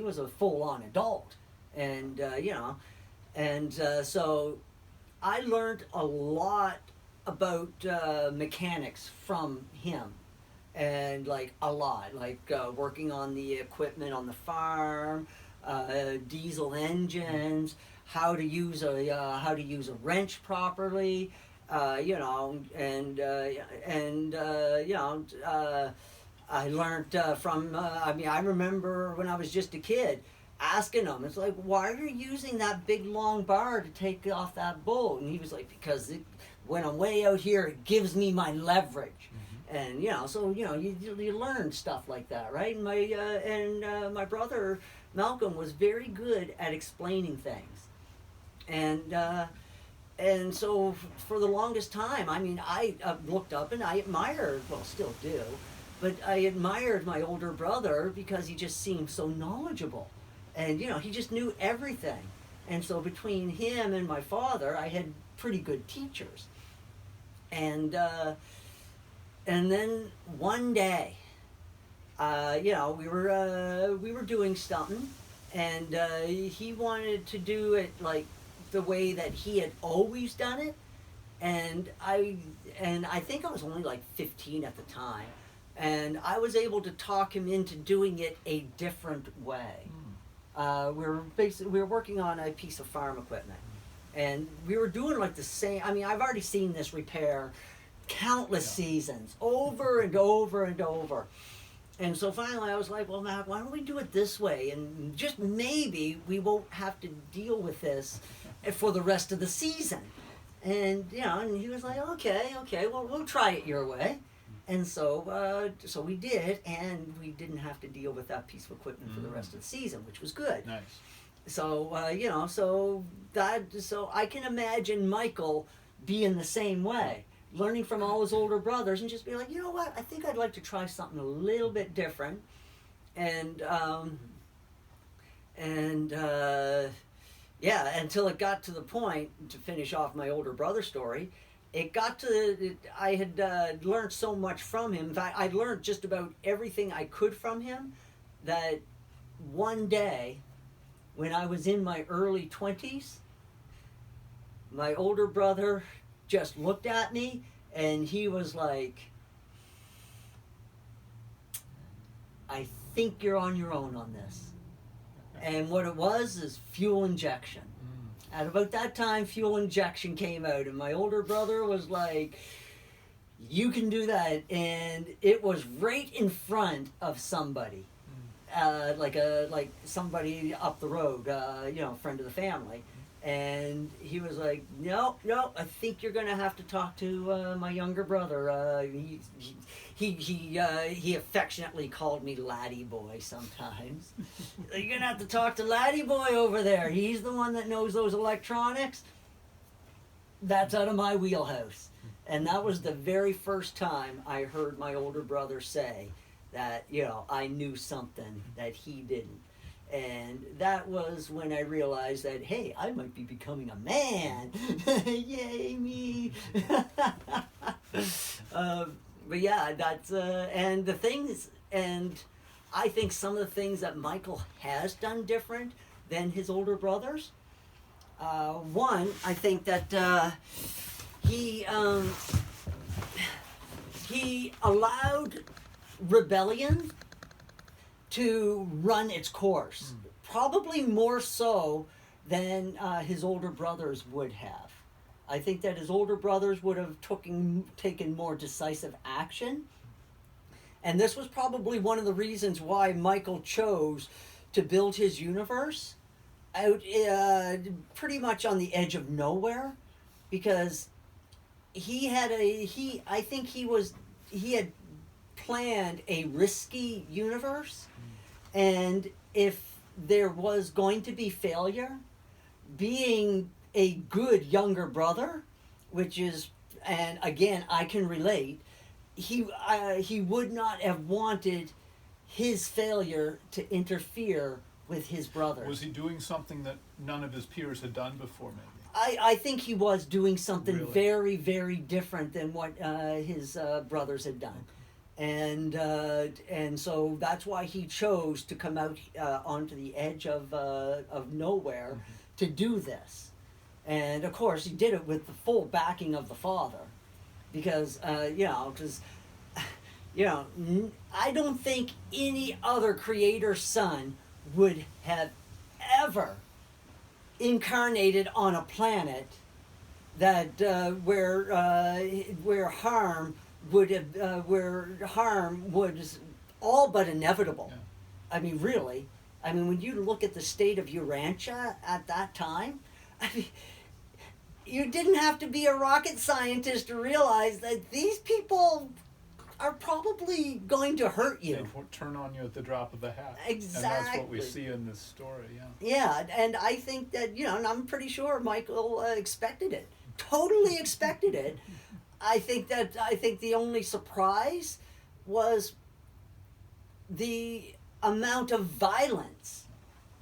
was a full-on adult, and so I learned a lot about mechanics from him. And a lot, working on the equipment on the farm, diesel engines, how to use a wrench properly, I learned from. I remember when I was just a kid asking him, it's like, why are you using that big long bar to take off that bolt? And he was like, because when I'm way out here, it gives me my leverage. And so you learn stuff like that, right? And my brother Malcolm was very good at explaining things, and so for the longest time, I mean, I looked up and I admired, well, still do, but I admired my older brother because he just seemed so knowledgeable, and he just knew everything. And so between him and my father, I had pretty good teachers. And then one day, we were doing something, and he wanted to do it like the way that he had always done it, and I think I was only like 15 at the time, and I was able to talk him into doing it a different way. We were working on a piece of farm equipment, and we were doing like the same. I mean, I've already seen this repair countless seasons, over and over and over. And so finally I was like, well, Matt, why don't we do it this way? And just maybe we won't have to deal with this for the rest of the season. And, and he was like, okay, well, we'll try it your way. And so we did, and we didn't have to deal with that piece of equipment for the rest of the season, which was good. Nice. So, so I can imagine Michael being the same way, learning from all his older brothers and just be like, you know what, I think I'd like to try something a little bit different. And until it got to the point, to finish off my older brother story, I had learned so much from him. In fact, I learned just about everything I could from him, that one day, when I was in my early 20s, my older brother just looked at me and he was like, I think you're on your own on this. And what it was is fuel injection. At about that time, fuel injection came out, and my older brother was like, you can do that. And it was right in front of somebody, like somebody up the road, friend of the family. And he was like, no, I think you're going to have to talk to my younger brother. He affectionately called me Laddie Boy sometimes. You're going to have to talk to Laddie Boy over there. He's the one that knows those electronics. That's out of my wheelhouse. And that was the very first time I heard my older brother say that, I knew something that he didn't. And that was when I realized that, hey, I might be becoming a man. Yay, me. But yeah, that's, and the things, and I think some of the things that Michael has done different than his older brothers. One, I think that he allowed rebellion to run its course, probably more so than his older brothers would have. I think that his older brothers would have taken more decisive action, and this was probably one of the reasons why Michael chose to build his universe out pretty much on the edge of nowhere, because he had planned a risky universe. And if there was going to be failure, being a good younger brother, and again, I can relate, he would not have wanted his failure to interfere with his brothers. Was he doing something that none of his peers had done before, maybe? I think he was doing something Really? very, very different than what his brothers had done. And so that's why he chose to come out onto the edge of nowhere to do this. And of course, he did it with the full backing of the father, because I don't think any other creator's son would have ever incarnated on a planet that where harm was all but inevitable. Yeah. I mean, really. I mean, when you look at the state of Urantia at that time, I mean, you didn't have to be a rocket scientist to realize that these people are probably going to hurt you. They turn on you at the drop of a hat. Exactly. And that's what we see in this story, yeah. Yeah, and I think that, and I'm pretty sure Michael expected it. Totally expected it. I think the only surprise was the amount of violence.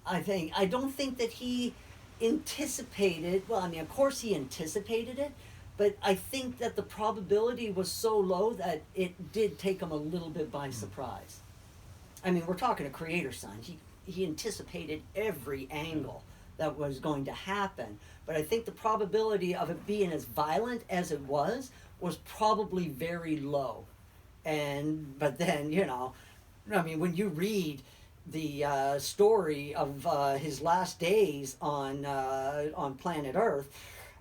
I don't think that he anticipated, well, I mean, of course he anticipated it, but I think that the probability was so low that it did take him a little bit by surprise. I mean, we're talking a creator son. He anticipated every angle that was going to happen. But I think the probability of it being as violent as it was probably very low. But then, I mean, when you read the story of his last days on planet Earth,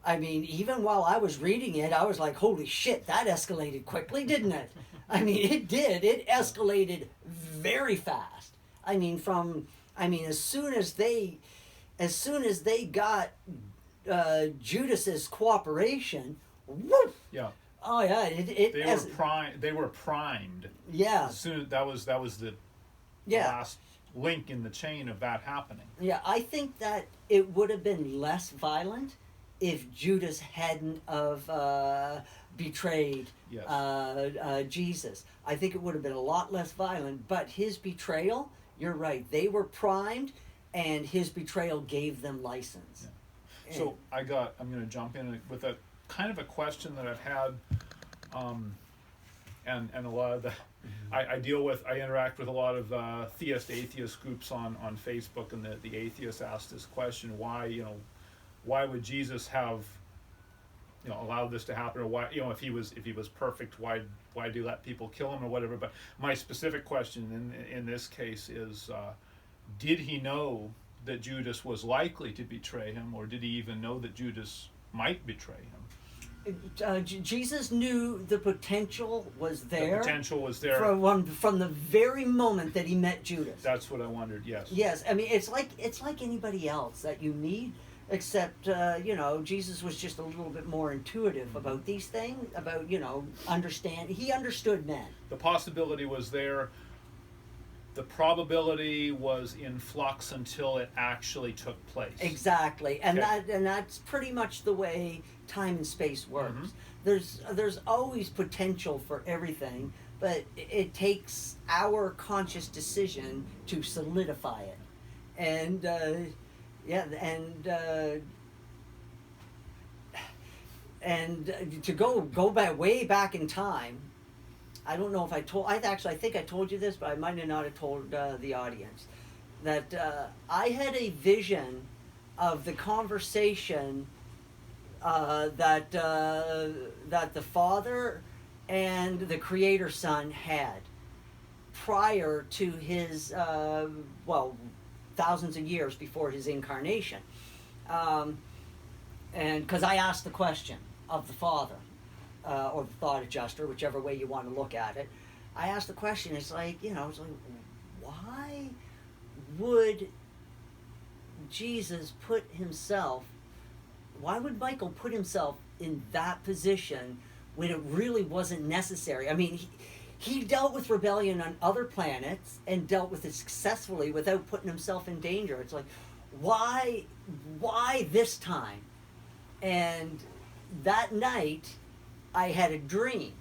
I mean, even while I was reading it, I was like, holy shit, that escalated quickly, didn't it? I mean, it did. It escalated very fast. I mean, as soon as they got Judas's cooperation, whoop! Yeah. Oh yeah, They were primed. Yeah. As soon that was the last link in the chain of that happening. Yeah, I think that it would have been less violent if Judas hadn't of betrayed Jesus. I think it would have been a lot less violent, but his betrayal, you're right, they were primed, and his betrayal gave them license. Yeah. So I'm going to jump in with a kind of a question that I've had, and a lot of the, I interact with a lot of atheist groups on Facebook, and the atheists ask this question: why would Jesus have allowed this to happen, or why, if he was perfect, why do you let people kill him or whatever? But my specific question in this case is, did he know that Judas was likely to betray him, or did he even know that Judas might betray him? Jesus knew the potential was there. The potential was there from the very moment that he met Judas. That's what I wondered. Yes. Yes, I mean, it's like anybody else that you meet, except Jesus was just a little bit more intuitive about these things, about understand. He understood men. The possibility was there. The probability was in flux until it actually took place. Exactly, and that's pretty much the way time and space works. Mm-hmm. There's always potential for everything, but it takes our conscious decision to solidify it, and to go back way back in time. I don't know if I think I told you this, but I might not have told the audience that I had a vision of the conversation that the Father and the Creator Son had prior to his thousands of years before his incarnation, and because I asked the question of the Father. Or the thought adjuster, whichever way you want to look at it. I asked the question, why would why would Michael put himself in that position when it really wasn't necessary? I mean, he dealt with rebellion on other planets and dealt with it successfully without putting himself in danger. It's like, why this time? And that night, I had a dream,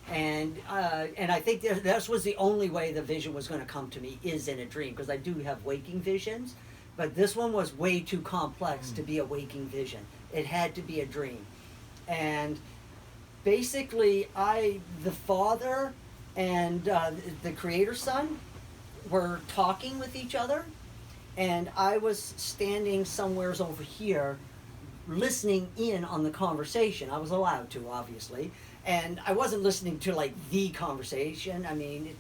and I think that was the only way the vision was going to come to me, is in a dream, because I do have waking visions, but this one was way too complex to be a waking vision. It had to be a dream, and basically the Father and the Creator Son were talking with each other, and I was standing somewheres over here listening in on the conversation. I was allowed to, obviously, and I wasn't listening to like the conversation. I mean,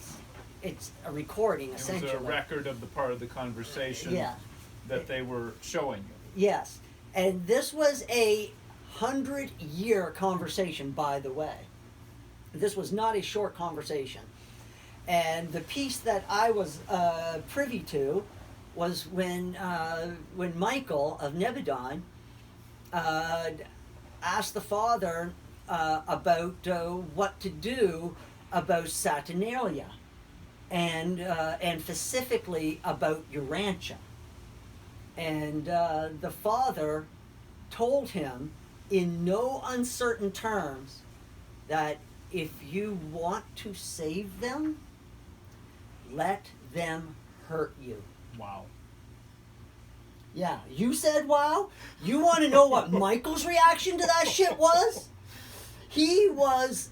it's a recording, essentially. It was a record of the part of the conversation that they were showing you. Yes, and this was a 100-year conversation, by the way. This was not a short conversation, and the piece that I was privy to was when Michael of Nebadon asked the Father about what to do about Saturnalia, and specifically about Urantia. And the father told him in no uncertain terms that if you want to save them, let them hurt you. Wow. Yeah, you said wow? You want to know what Michael's reaction to that shit was? He was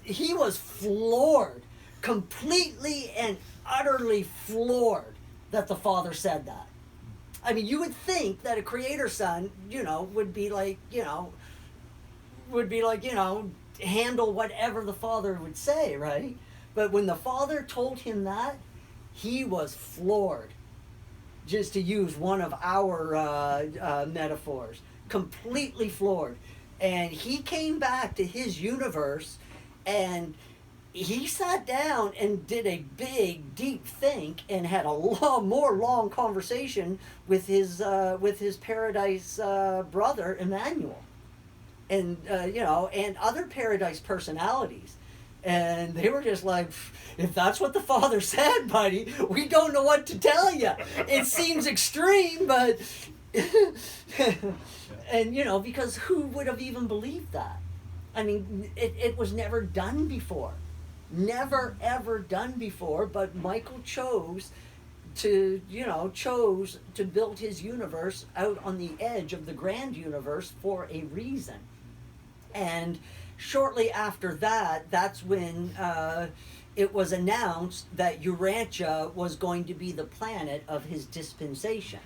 floored, completely and utterly floored that the father said that. I mean, you would think that a creator son, would be like, handle whatever the father would say, right? But when the father told him that, he was floored. Just to use one of our metaphors, completely floored. And he came back to his universe, and he sat down and did a big, deep think, and had a long conversation with his Paradise brother Emmanuel, and and other Paradise personalities. And they were just like, if that's what the father said, buddy, we don't know what to tell you. It seems extreme, but... and, because who would have even believed that? I mean, it was never done before. Never, ever done before, but Michael chose to build his universe out on the edge of the grand universe for a reason. And shortly after that, that's when it was announced that Urantia was going to be the planet of his dispensation,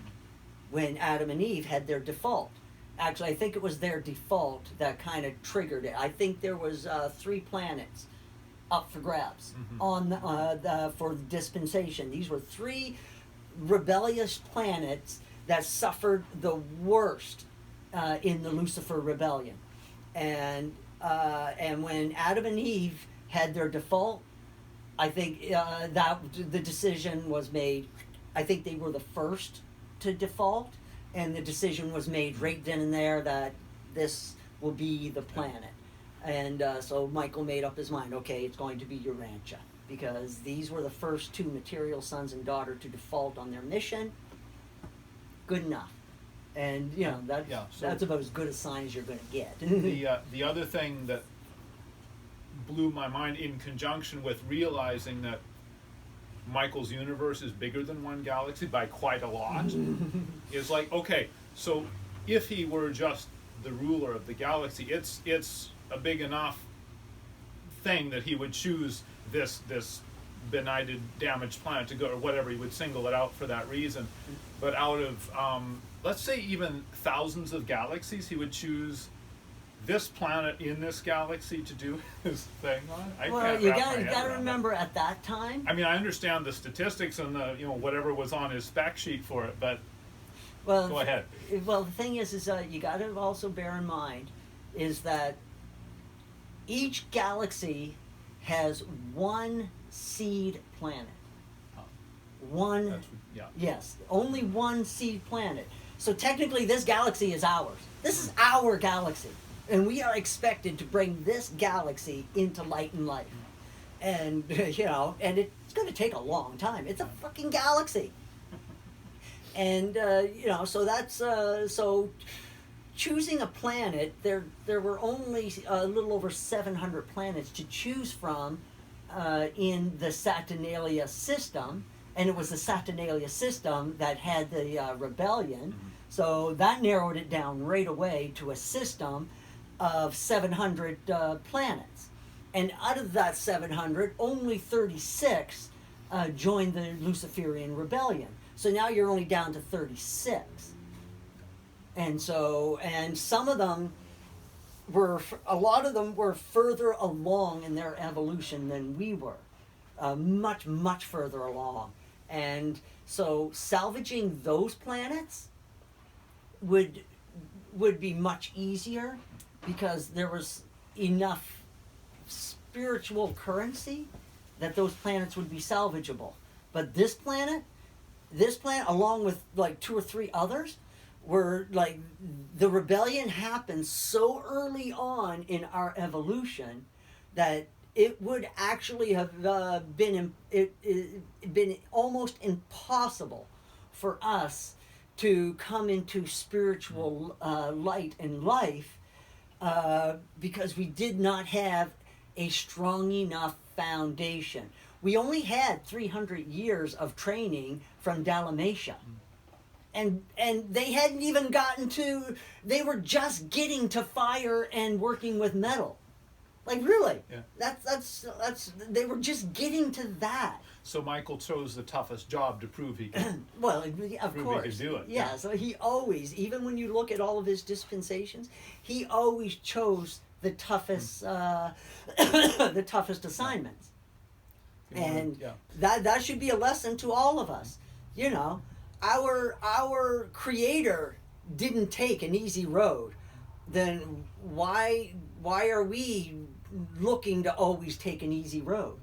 when Adam and Eve had their default. Actually, I think it was their default that kind of triggered it. I think there was 3 planets up for grabs on for the dispensation. These were 3 rebellious planets that suffered the worst in the Lucifer rebellion. And when Adam and Eve had their default, I think that the decision was made. I think they were the first to default, and the decision was made right then and there that this will be the planet. And so Michael made up his mind. Okay, it's going to be Urantia, because these were the first 2 material sons and daughter to default on their mission. Good enough. And that's about as good a sign as you're going to get. The other thing that blew my mind, in conjunction with realizing that Michael's universe is bigger than one galaxy by quite a lot, is like, okay, so if he were just the ruler of the galaxy, it's a big enough thing that he would choose this benighted, damaged planet to go, or whatever, he would single it out for that reason. But out of let's say even thousands of galaxies, he would choose this planet in this galaxy to do his thing on. Well, you gotta remember at that time. I mean, I understand the statistics and the whatever was on his spec sheet for it, but go ahead. Well, the thing is you got to also bear in mind is that each galaxy has 1 seed planet. One. Yes, only 1 seed planet. So technically, this galaxy is ours. This is our galaxy. And we are expected to bring this galaxy into light and life. And, and it's going to take a long time. It's a fucking galaxy. And, so that's, so choosing a planet, there were only a little over 700 planets to choose from in the Saturnalia system. And it was the Saturnalia system that had the rebellion. So that narrowed it down right away to a system of 700 planets. And out of that 700, only 36 joined the Luciferian rebellion. So now you're only down to 36. And so, and some of them a lot of them were further along in their evolution than we were. Much, much further along. And so salvaging those planets would be much easier, because there was enough spiritual currency that those planets would be salvageable. But this planet, along with like 2 or 3 others, were like, the rebellion happened so early on in our evolution that it would actually have been almost impossible for us to come into spiritual light and life because we did not have a strong enough foundation. We only had 300 years of training from Dalmatia. And they hadn't even gotten to, they were just getting to fire and working with metal. Like really, Yeah. that's they were just getting to that. So Michael chose the toughest job to prove he could. Well, of Prove he course, could do it. Yeah, so he always, even when you look at all of his dispensations, he always chose the toughest, the toughest assignments. And Yeah. that should be a lesson to all of us. You know, our Creator didn't take an easy road. Then why are we looking to always take an easy road?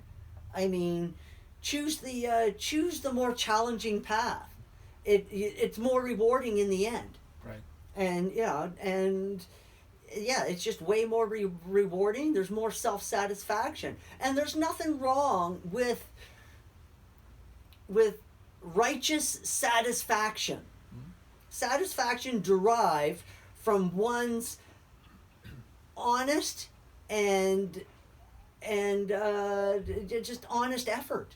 I mean, choose the more challenging path. It's more rewarding in the end. Right. And it's just way more rewarding. There's more self-satisfaction, and there's nothing wrong with righteous satisfaction. Satisfaction derived from one's honest and just honest effort.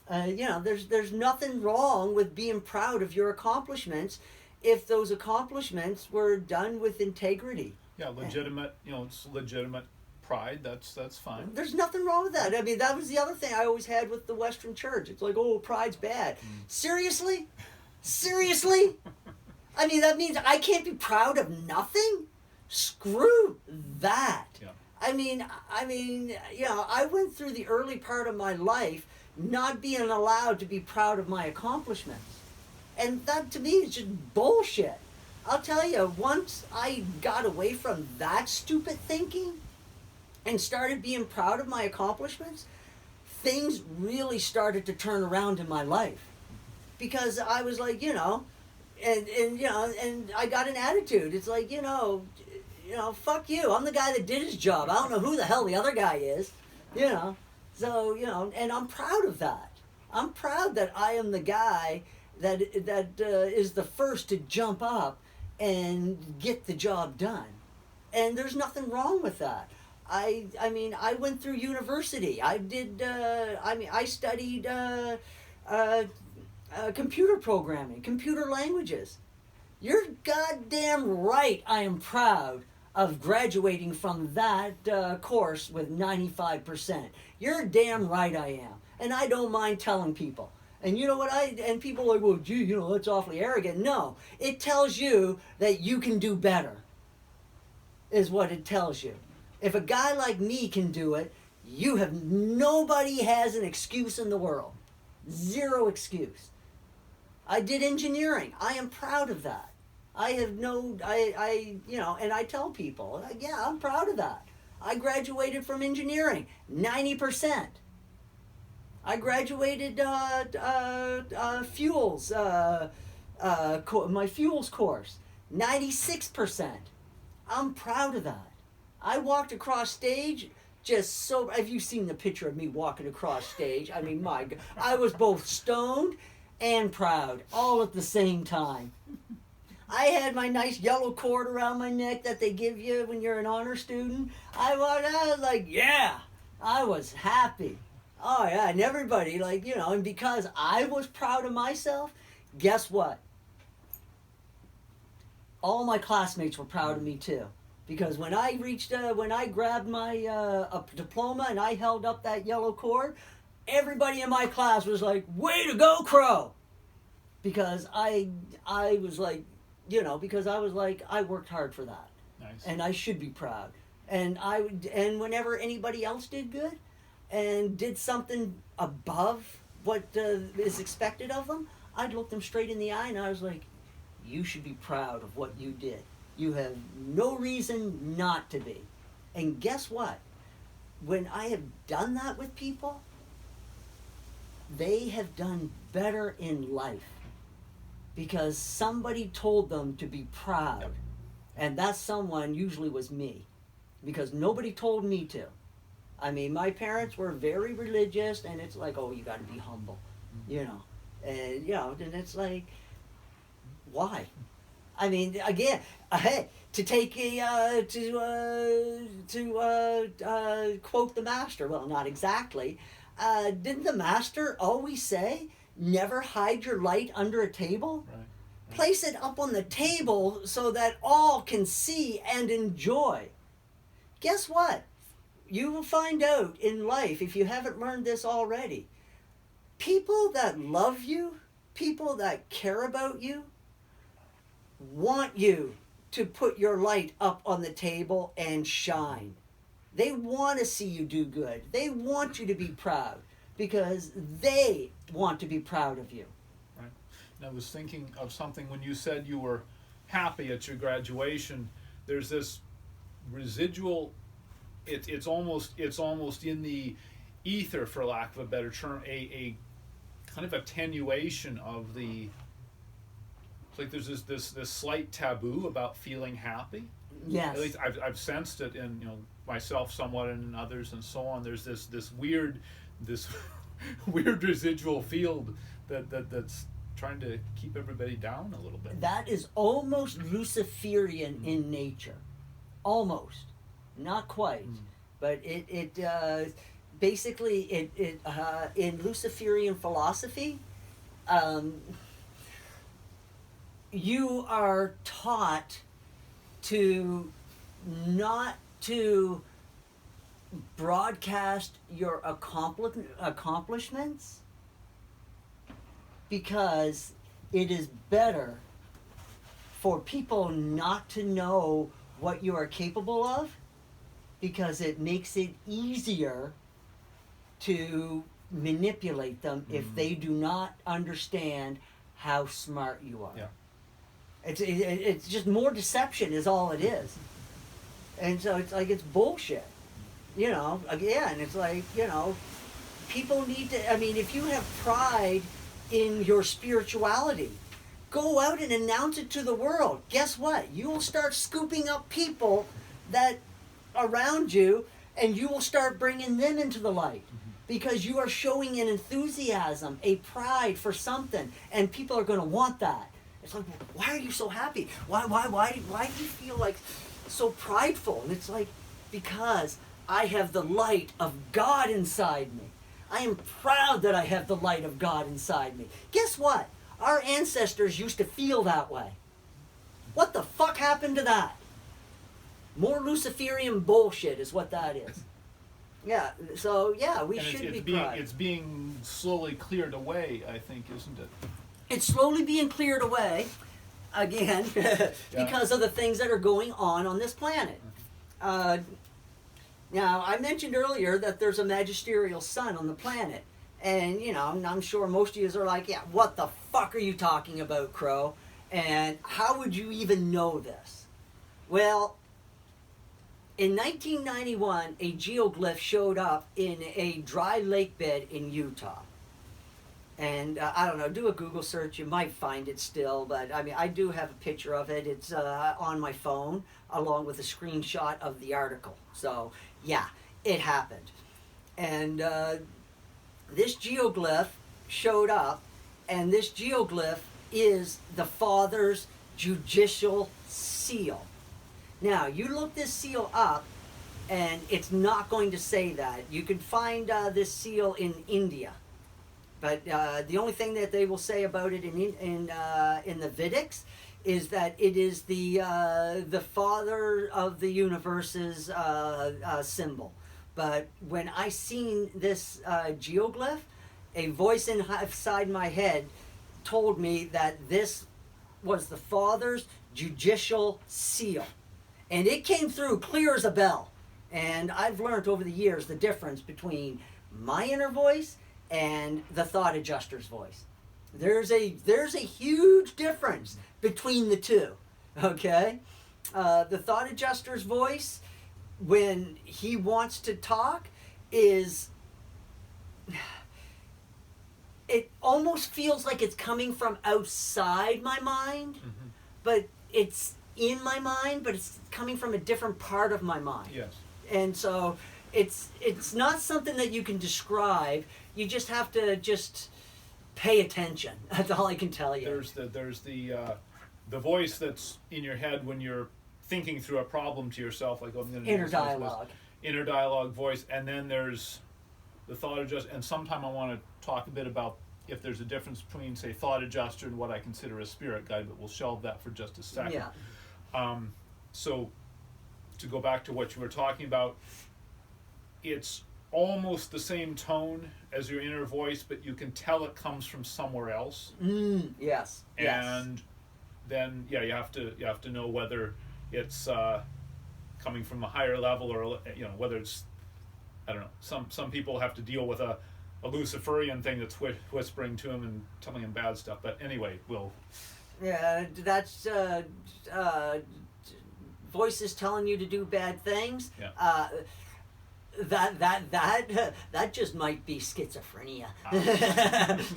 There's nothing wrong with being proud of your accomplishments if those accomplishments were done with integrity. Yeah, legitimate. It's legitimate pride. That's fine. There's nothing wrong with that. I mean, that was the other thing I always had with the Western Church. It's like, oh, pride's bad. Seriously? I mean, that means I can't be proud of nothing? Screw that. Yeah. I mean, I went through the early part of my life not being allowed to be proud of my accomplishments. And that to me is just bullshit. I'll tell you, once I got away from that stupid thinking and started being proud of my accomplishments, things really started to turn around in my life. Because I was like, and I got an attitude. It's like, fuck you. I'm the guy that did his job. I don't know who the hell the other guy is, So, and I'm proud of that. I'm proud that I am the guy that is the first to jump up and get the job done. And there's nothing wrong with that. I mean, I went through university. I did, I studied computer programming, computer languages. You're goddamn right I am proud of graduating from that course with 95%. You're damn right I am. And I don't mind telling people. And you know what and people are like, well, gee, that's awfully arrogant. No, it tells you that you can do better, is what it tells you. If a guy like me can do it, nobody has an excuse in the world. Zero excuse. I did engineering. I am proud of that. And I tell people, yeah, I'm proud of that. I graduated from engineering, 90%. I graduated fuels, my fuels course, 96%. I'm proud of that. I walked across stage have you seen the picture of me walking across stage? I mean, my God, I was both stoned and proud, all at the same time. I had my nice yellow cord around my neck that they give you when you're an honor student. I was like, yeah, I was happy. Oh yeah, and everybody and because I was proud of myself, guess what? All my classmates were proud of me too. Because when I grabbed my diploma and I held up that yellow cord, everybody in my class was like, way to go, Crow! Because I was like, I worked hard for that. Nice. And I should be proud. And whenever anybody else did good and did something above what is expected of them, I'd look them straight in the eye and I was like, you should be proud of what you did. You have no reason not to be. And guess what? When I have done that with people, they have done better in life. Because somebody told them to be proud. Yep. And that someone usually was me. Because nobody told me to. I mean, my parents were very religious, and it's like, oh, you got to be humble, you know, and and it's like, why? I mean, again, hey, to take a quote the master. Well, not exactly. Didn't the master always say, "Never hide your light under a table"? Right. Place it up on the table so that all can see and enjoy. Guess what? You will find out in life, if you haven't learned this already, people that love you, people that care about you, want you to put your light up on the table and shine. They want to see you do good. They want you to be proud because they want to be proud of you. Right. And I was thinking of something when you said you were happy at your graduation. There's this residual. It's almost in the ether, for lack of a better term, a kind of attenuation of the. It's like there's this slight taboo about feeling happy. Yes. At least I've sensed it in myself somewhat and in others and so on. There's this weird weird residual field that's trying to keep everybody down a little bit. That is almost Luciferian in nature. Almost. Not quite. But it basically it in Luciferian philosophy, you are taught to not to broadcast your accomplishments because it is better for people not to know what you are capable of because it makes it easier to manipulate them if they do not understand how smart you are. Yeah. It's just more deception is all it is. And so it's like it's bullshit. Again, it's like, people need to, I mean, if you have pride in your spirituality, go out and announce it to the world. Guess what? You will start scooping up people that around you, and you will start bringing them into the light because you are showing an enthusiasm, a pride for something, and people are going to want that. It's like, why are you so happy? Why do you feel like so prideful? And it's like, because I have the light of God inside me. I am proud that I have the light of God inside me. Guess what? Our ancestors used to feel that way. What the fuck happened to that? More Luciferian bullshit is what that is. Yeah, so yeah, we And should be being, proud. it's being slowly cleared away, I think, isn't it? It's slowly being cleared away, again, because of the things that are going on this planet. Now, I mentioned earlier that there's a magisterial sun on the planet. And, I'm sure most of you are like, yeah, what the fuck are you talking about, Crow? And how would you even know this? Well, in 1991, a geoglyph showed up in a dry lake bed in Utah. And I don't know, do a Google search, you might find it still, but I mean, I do have a picture of it. It's on my phone, along with a screenshot of the article. So, yeah, it happened. And this geoglyph showed up, and this geoglyph is the Father's judicial seal. Now, you look this seal up, and it's not going to say that. You can find this seal in India. But the only thing that they will say about it in the Vedics is that it is the Father of the universe's symbol. But when I seen this geoglyph, a voice inside my head told me that this was the Father's judicial seal. And it came through clear as a bell. And I've learned over the years the difference between my inner voice and the thought adjuster's voice. There's a huge difference between the two. Okay? The thought adjuster's voice, when he wants to talk, it almost feels like it's coming from outside my mind, but it's in my mind, but it's coming from a different part of my mind. Yes. And so it's not something that you can describe. You just have to just pay attention. That's all I can tell you. There's the voice that's in your head when you're thinking through a problem to yourself, like, oh, I'm going to Inner dialogue. Inner dialogue voice, and then there's the thought adjuster. And sometime I want to talk a bit about if there's a difference between, say, thought adjuster and what I consider a spirit guide, but we'll shelve that for just a second. Yeah. So to go back to what you were talking about, it's almost the same tone as your inner voice, but you can tell it comes from somewhere else. Yes. And then you have to know whether it's coming from a higher level, or whether it's, I don't know. Some people have to deal with a Luciferian thing that's whispering to him and telling him bad stuff. But anyway, that's voices telling you to do bad things. Yeah. That just might be schizophrenia.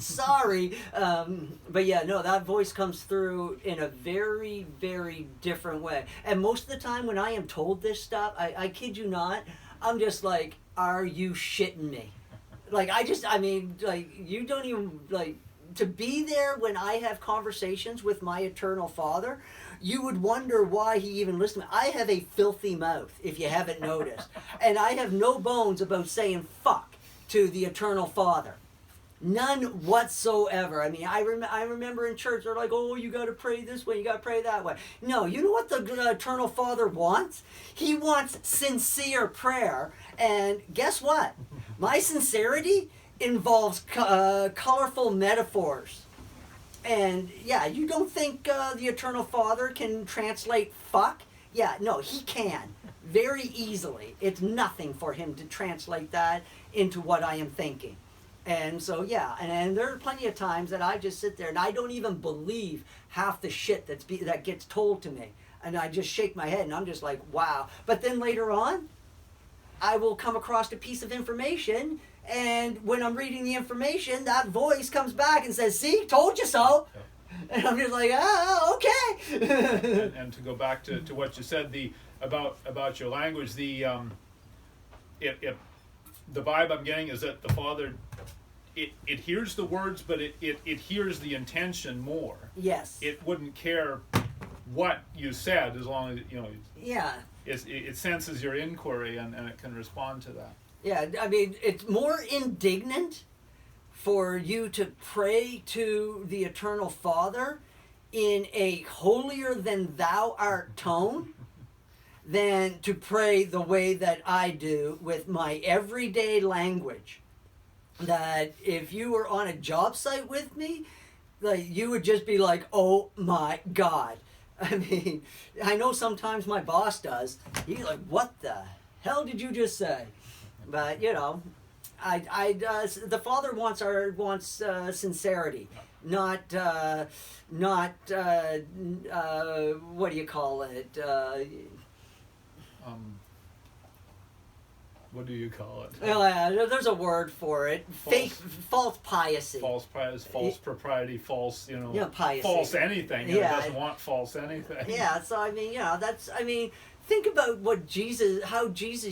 Sorry, but yeah, no, that voice comes through in a very, very different way. And most of the time, when I am told this stuff, I kid you not, I'm just like, "Are you shitting me?" Like you don't even to be there when I have conversations with my eternal Father. You would wonder why he even listened to me. I have a filthy mouth, if you haven't noticed. And I have no bones about saying fuck to the eternal Father. None whatsoever. I mean, I remember in church, they're like, oh, you got to pray this way, you got to pray that way. No, you know what the eternal Father wants? He wants sincere prayer. And guess what? My sincerity involves colorful metaphors. And yeah, you don't think the eternal Father can translate fuck? Yeah, no, he can very easily. It's nothing for him to translate that into what I am thinking. And so yeah, and there are plenty of times that I just sit there and I don't even believe half the shit that gets told to me, and I just shake my head and I'm just like, wow. But then later on, I will come across a piece of information. And when I'm reading the information, that voice comes back and says, "See, told you so." Yeah. And I'm just like, okay. and to go back to what you said, about your language, the vibe I'm getting is that the Father, it hears the words, but it hears the intention more. Yes. It wouldn't care what you said as long as Yeah. It senses your inquiry and it can respond to that. Yeah, I mean, it's more indignant for you to pray to the eternal Father in a holier than thou art tone than to pray the way that I do with my everyday language. That if you were on a job site with me, you would just be like, oh my God. I mean, I know sometimes my boss does. He's like, what the hell did you just say? But the Father wants sincerity, not what do you call it? What do you call it? Well, there's a word for it. False piety. False piety, false propriety, false, piety. False anything. Yeah. It doesn't want false anything. Yeah, so I mean, think about what Jesus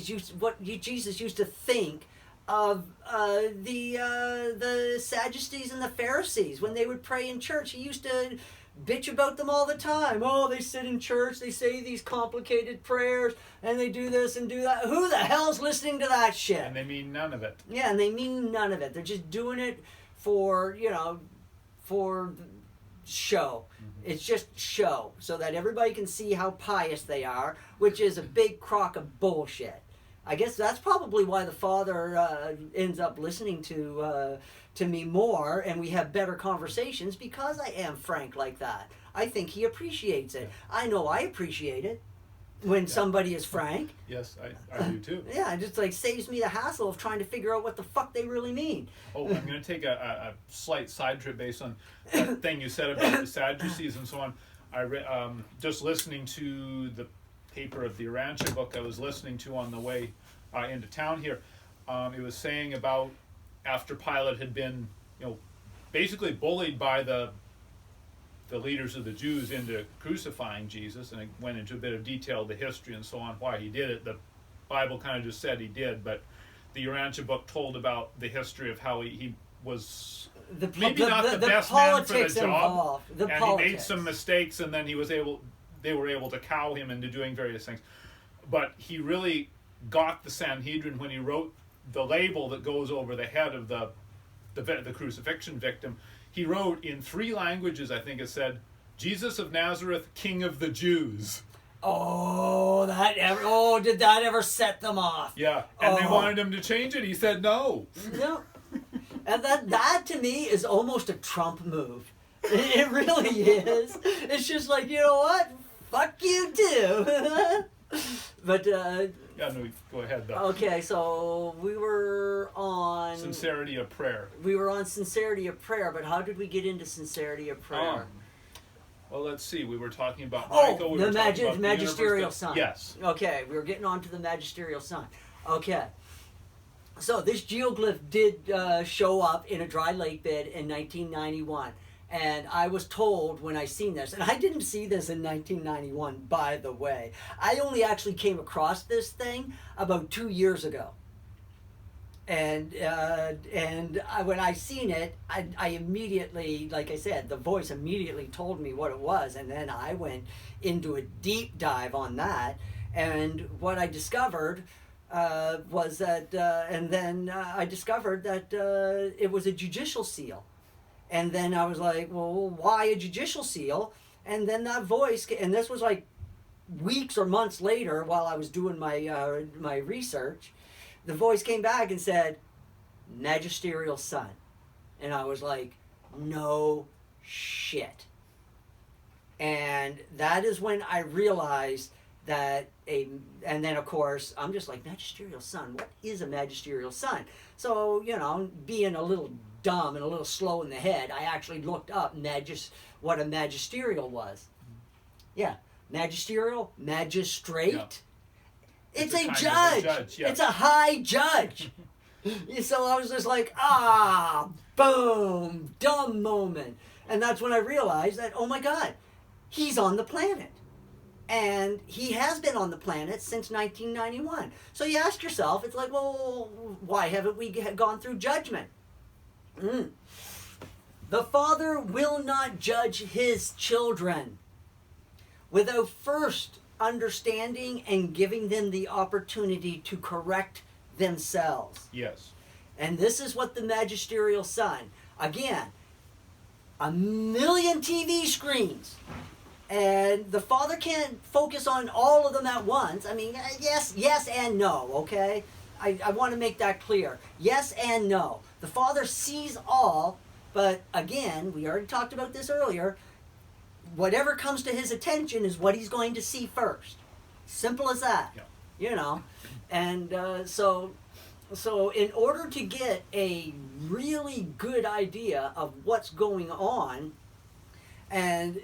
used to think of the Sadducees and the Pharisees when they would pray in church. He used to bitch about them all the time. Oh, they sit in church, they say these complicated prayers, and they do this and do that. Who the hell's listening to that shit? And they mean none of it. Yeah, and they mean none of it. They're just doing it for show. Mm-hmm. It's just show, so that everybody can see how pious they are, which is a big crock of bullshit. I guess that's probably why the Father ends up listening to me more, and we have better conversations, because I am frank like that. I think he appreciates it. I know I appreciate it when somebody is frank. Yes, I do too. Yeah, it just saves me the hassle of trying to figure out what the fuck they really mean. Oh, I'm going to take a slight side trip based on that thing you said about the Sadducees and so on. Just listening to the paper of the Urantia book I was listening to on the way into town here, it was saying about after Pilate had been, basically bullied by the leaders of the Jews into crucifying Jesus, and it went into a bit of detail, the history and so on, why he did it. The Bible kind of just said he did, but the Urantia book told about the history of how he was maybe not the best man for the job, and he made some mistakes, and then they were able to cow him into doing various things. But he really got the Sanhedrin when he wrote the label that goes over the head of the crucifixion victim. He wrote in 3 languages, I think it said, "Jesus of Nazareth, King of the Jews." Did that ever set them off? Yeah, and they wanted him to change it. He said no. No. And that to me is almost a Trump move. It really is. It's just like, you know what? Fuck you too. But yeah, no, go ahead though. Okay, so we were on sincerity of prayer. We were on sincerity of prayer, but how did we get into sincerity of prayer? Well, let's see. We were talking about Michael. The magisterial son. Yes. Okay, we were getting on to the magisterial son. Okay. So this geoglyph did show up in a dry lake bed in 1991. And I was told when I seen this, and I didn't see this in 1991, by the way. I only actually came across this thing about 2 years ago. And when I seen it, I immediately, like I said, the voice immediately told me what it was, and then I went into a deep dive on that. And what I discovered was that, I discovered that it was a judicial seal. And then I was like, well, why a judicial seal? And then that voice, and this was like weeks or months later while I was doing my research, the voice came back and said, magisterial son. And I was like, no shit. And that is when I realized that and then of course, I'm just like, magisterial son, what is a magisterial son? So, being a little dumb and a little slow in the head, I actually looked up what a magisterial was. Yeah, magisterial, magistrate. Yeah. It's a judge. Yeah. It's a high judge. So I was just like, boom, dumb moment. And that's when I realized that, oh my God, he's on the planet. And he has been on the planet since 1991. So you ask yourself, it's like, well, why haven't we gone through judgment? The Father will not judge his children without first understanding and giving them the opportunity to correct themselves. Yes. And this is what the magisterial son, again, 1 million TV screens. And the Father can't focus on all of them at once. I mean, yes and no, okay? I want to make that clear. Yes and no. The Father sees all, but again, we already talked about this earlier, whatever comes to his attention is what he's going to see first. Simple as that. Yeah. And so in order to get a really good idea of what's going on, and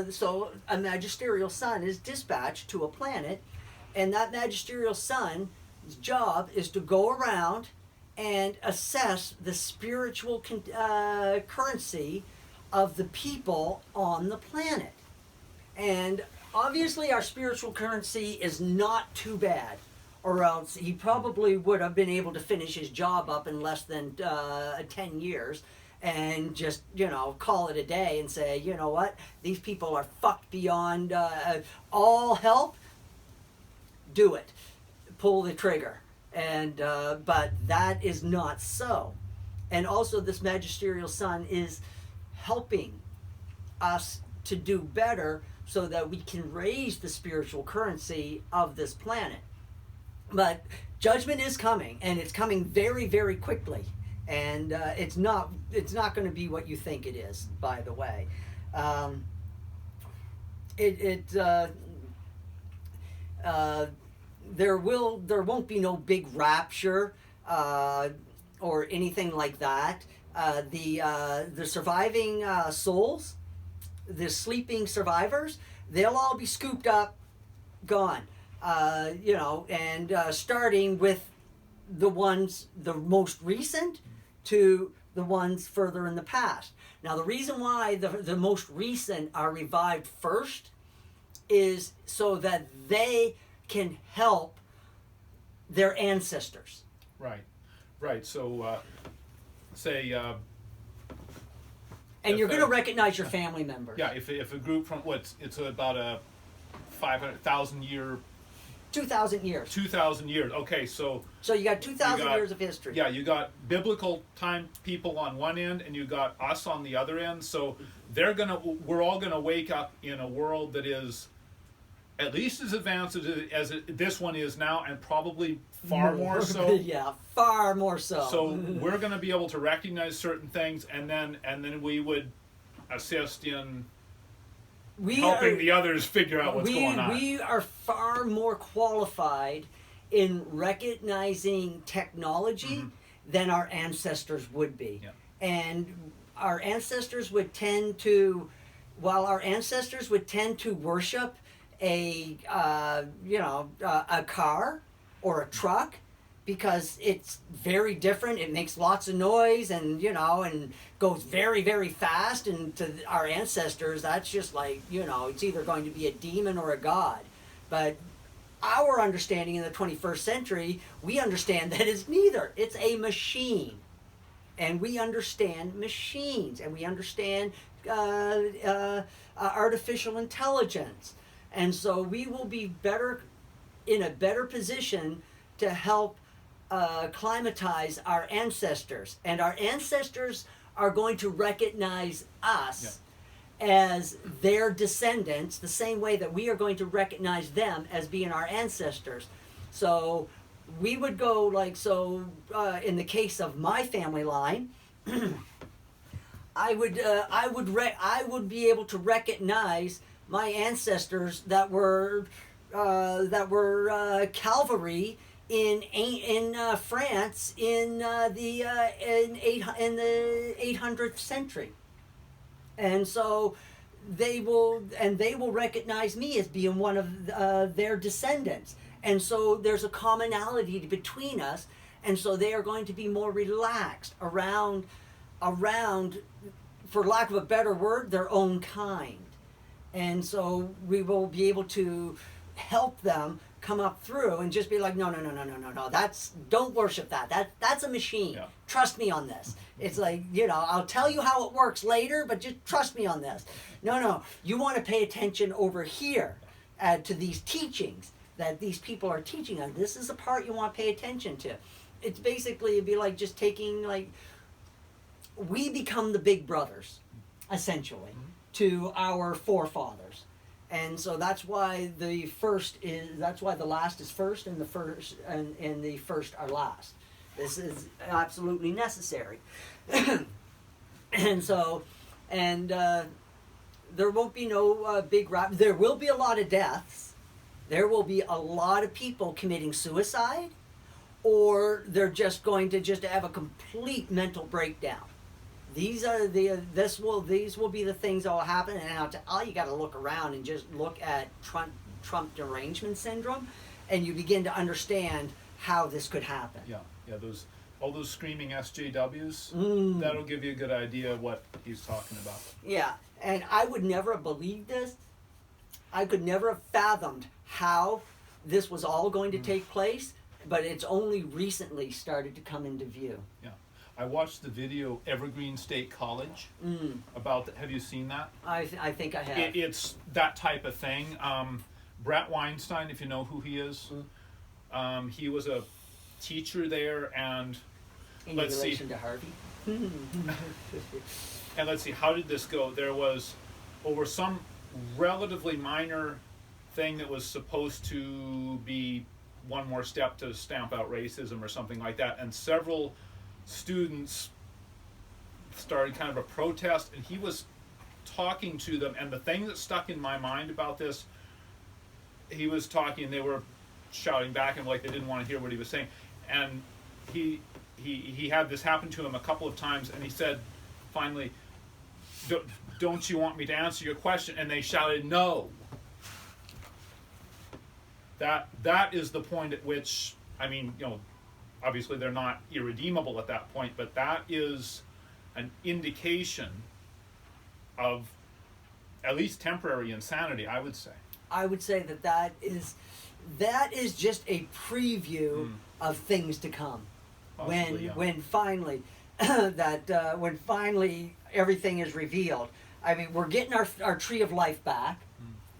so a magisterial son is dispatched to a planet, and that magisterial son's job is to go around and assess the spiritual currency of the people on the planet. And obviously our spiritual currency is not too bad, or else he probably would have been able to finish his job up in less than 10 years and just, call it a day and say, you know what, these people are fucked beyond all help. Do it. Pull the trigger. And but that is not so. And also this magisterial son is helping us to do better so that we can raise the spiritual currency of this planet. But judgment is coming, and it's coming very, very quickly. And it's not going to be what you think it is, by the way. There won't be no big rapture or anything like that. The surviving souls, the sleeping survivors, they'll all be scooped up, gone. And starting with the ones, the most recent, to the ones further in the past. Now, the reason why the most recent are revived first is so that they can help their ancestors. Right, right. So, say, And If you're going to I- recognize your family members. yeah, if a group from it's about a 500,000 year, 2,000 years. 2,000 years. Okay, so So you got 2,000 got- years of history. yeah, you got biblical time people on one end, and you got us on the other end. So we're all gonna wake up in a world that is at least as advanced as this one is now, and probably far more so. Yeah, far more so. So we're going to be able to recognize certain things, and then we would assist in helping the others figure out what's going on. We are far more qualified in recognizing technology than our ancestors would be. Yeah. And our ancestors would tend to, while our ancestors would tend to worship a car or a truck, because it's very different. It makes lots of noise, and and goes very, very fast. And to our ancestors, that's just like, it's either going to be a demon or a god. But our understanding in the 21st century, we understand that it's neither. It's a machine, and we understand machines, and we understand artificial intelligence, and so we will be in a better position to help climatize our ancestors, and our ancestors are going to recognize us as their descendants, the same way that we are going to recognize them as being our ancestors. So we would go in the case of my family line, I would be able to recognize my ancestors that were cavalry in France in the 800th century, and so they will recognize me as being one of their descendants, and so there's a commonality between us, and so they are going to be more relaxed around, for lack of a better word, their own kind, and so we will be able to help them come up through and just be like, no, don't worship that's a machine. Yeah. Trust me on this. It's like, I'll tell you how it works later, but just trust me on this. No, you want to pay attention over here to these teachings that these people are teaching on. This is the part you want to pay attention to. It's basically, it'd be like just taking, we become the big brothers, essentially, to our forefathers. And so that's why the last is first, and the first and the first are last. This is absolutely necessary. And so, there won't be no big rap. There will be a lot of deaths. There will be a lot of people committing suicide, or they're just going to have a complete mental breakdown. These will be the things that will happen, and all you got to look around and just look at Trump derangement syndrome, and you begin to understand how this could happen. Yeah, all those screaming SJWs. That'll give you a good idea of what he's talking about. Yeah, and I would never have believed this. I could never have fathomed how this was all going to take place, but it's only recently started to come into view. Yeah. I watched the video Evergreen State College about have you seen that? I think I have. It's that type of thing. Brett Weinstein, if you know who he is, he was a teacher there, and in relation to Harvey. And let's see, how did this go? There was over some relatively minor thing that was supposed to be one more step to stamp out racism or something like that, and several students started kind of a protest, and he was talking to them, and the thing that stuck in my mind about this, he was talking, they were shouting back and like they didn't want to hear what he was saying, and he had this happen to him a couple of times, and he said finally, don't you want me to answer your question? And they shouted no. That is the point at which, obviously they're not irredeemable at that point, but that is an indication of at least temporary insanity, I would say. I would say that that is just a preview of things to come. Possibly, yeah. When finally when finally everything is revealed. I mean, we're getting our tree of life back.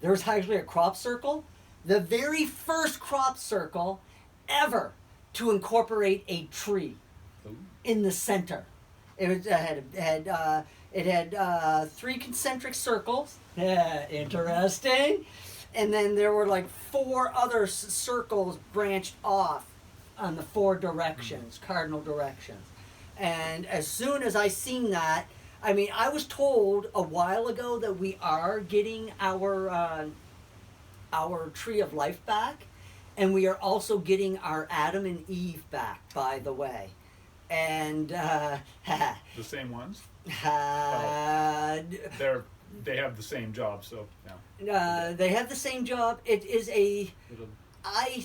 There's actually a crop circle, the very first crop circle ever to incorporate a tree Ooh. in the center. It had 3 concentric circles. Yeah, interesting. And then there were like 4 other circles branched off on the 4 directions, cardinal directions. And as soon as I seen that, I mean, I was told a while ago that we are getting our tree of life back, and we are also getting our Adam and Eve back, by the way. And The same ones? They have the same job, so yeah. they have the same job. It is a. It'll- I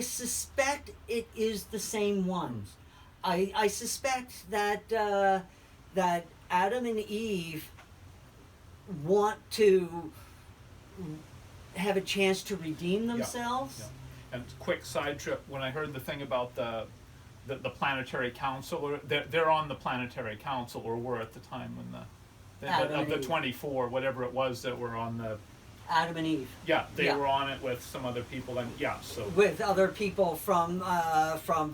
suspect it is the same ones. I suspect that that Adam and Eve want to have a chance to redeem themselves. Yeah. And quick side trip, when I heard the thing about the planetary council, or they're on the planetary council, or were at the time when Adam of the and Eve. 24, whatever it was that were on the, Adam and Eve. they Yeah. were on it with some other people, and so With other people from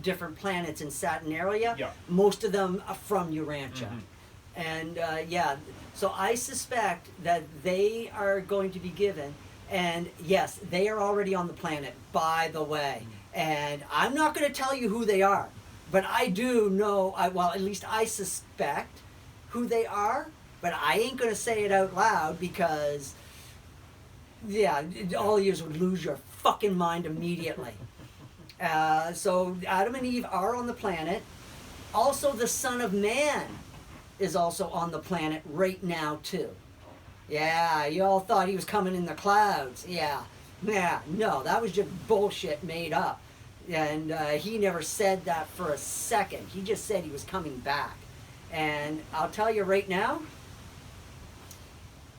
different planets in Saturnalia. Yeah. Most of them are from Urantia. Mhm. And so I suspect that they are going to be given, and yes, they are already on the planet, by the way. And I'm not going to tell you who they are, but I do know, well, at least I suspect who they are, but I ain't going to say it out loud because, yeah, all of you would lose your fucking mind immediately. So Adam and Eve are on the planet. Also, the Son of Man is also on the planet right now too. Yeah, you all thought he was coming in the clouds. Yeah, no, that was just bullshit made up. And he never said that for a second. He just said he was coming back. And I'll tell you right now,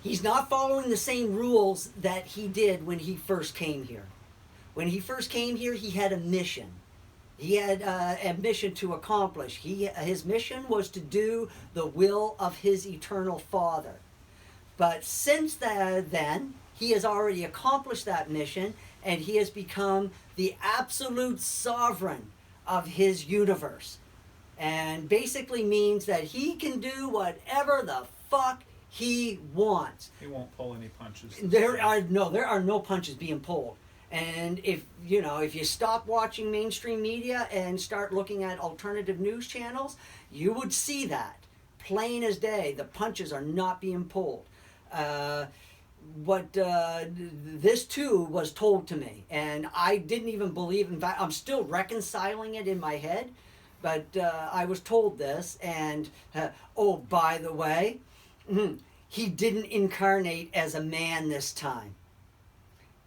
he's not following the same rules that he did when he first came here. When he first came here, he had a mission. He had a mission to accomplish. His mission was to do the will of his eternal Father. But since then, he has already accomplished that mission, and he has become the absolute sovereign of his universe. And basically means that he can do whatever the fuck he wants. he won't pull any punches. There are no punches being pulled. And if you stop watching mainstream media and start looking at alternative news channels, you would see that plain as day. The punches are not being pulled. This too was told to me, and I didn't even believe. In fact, I'm still reconciling it in my head, but I was told this. And oh, by the way, he didn't incarnate as a man this time.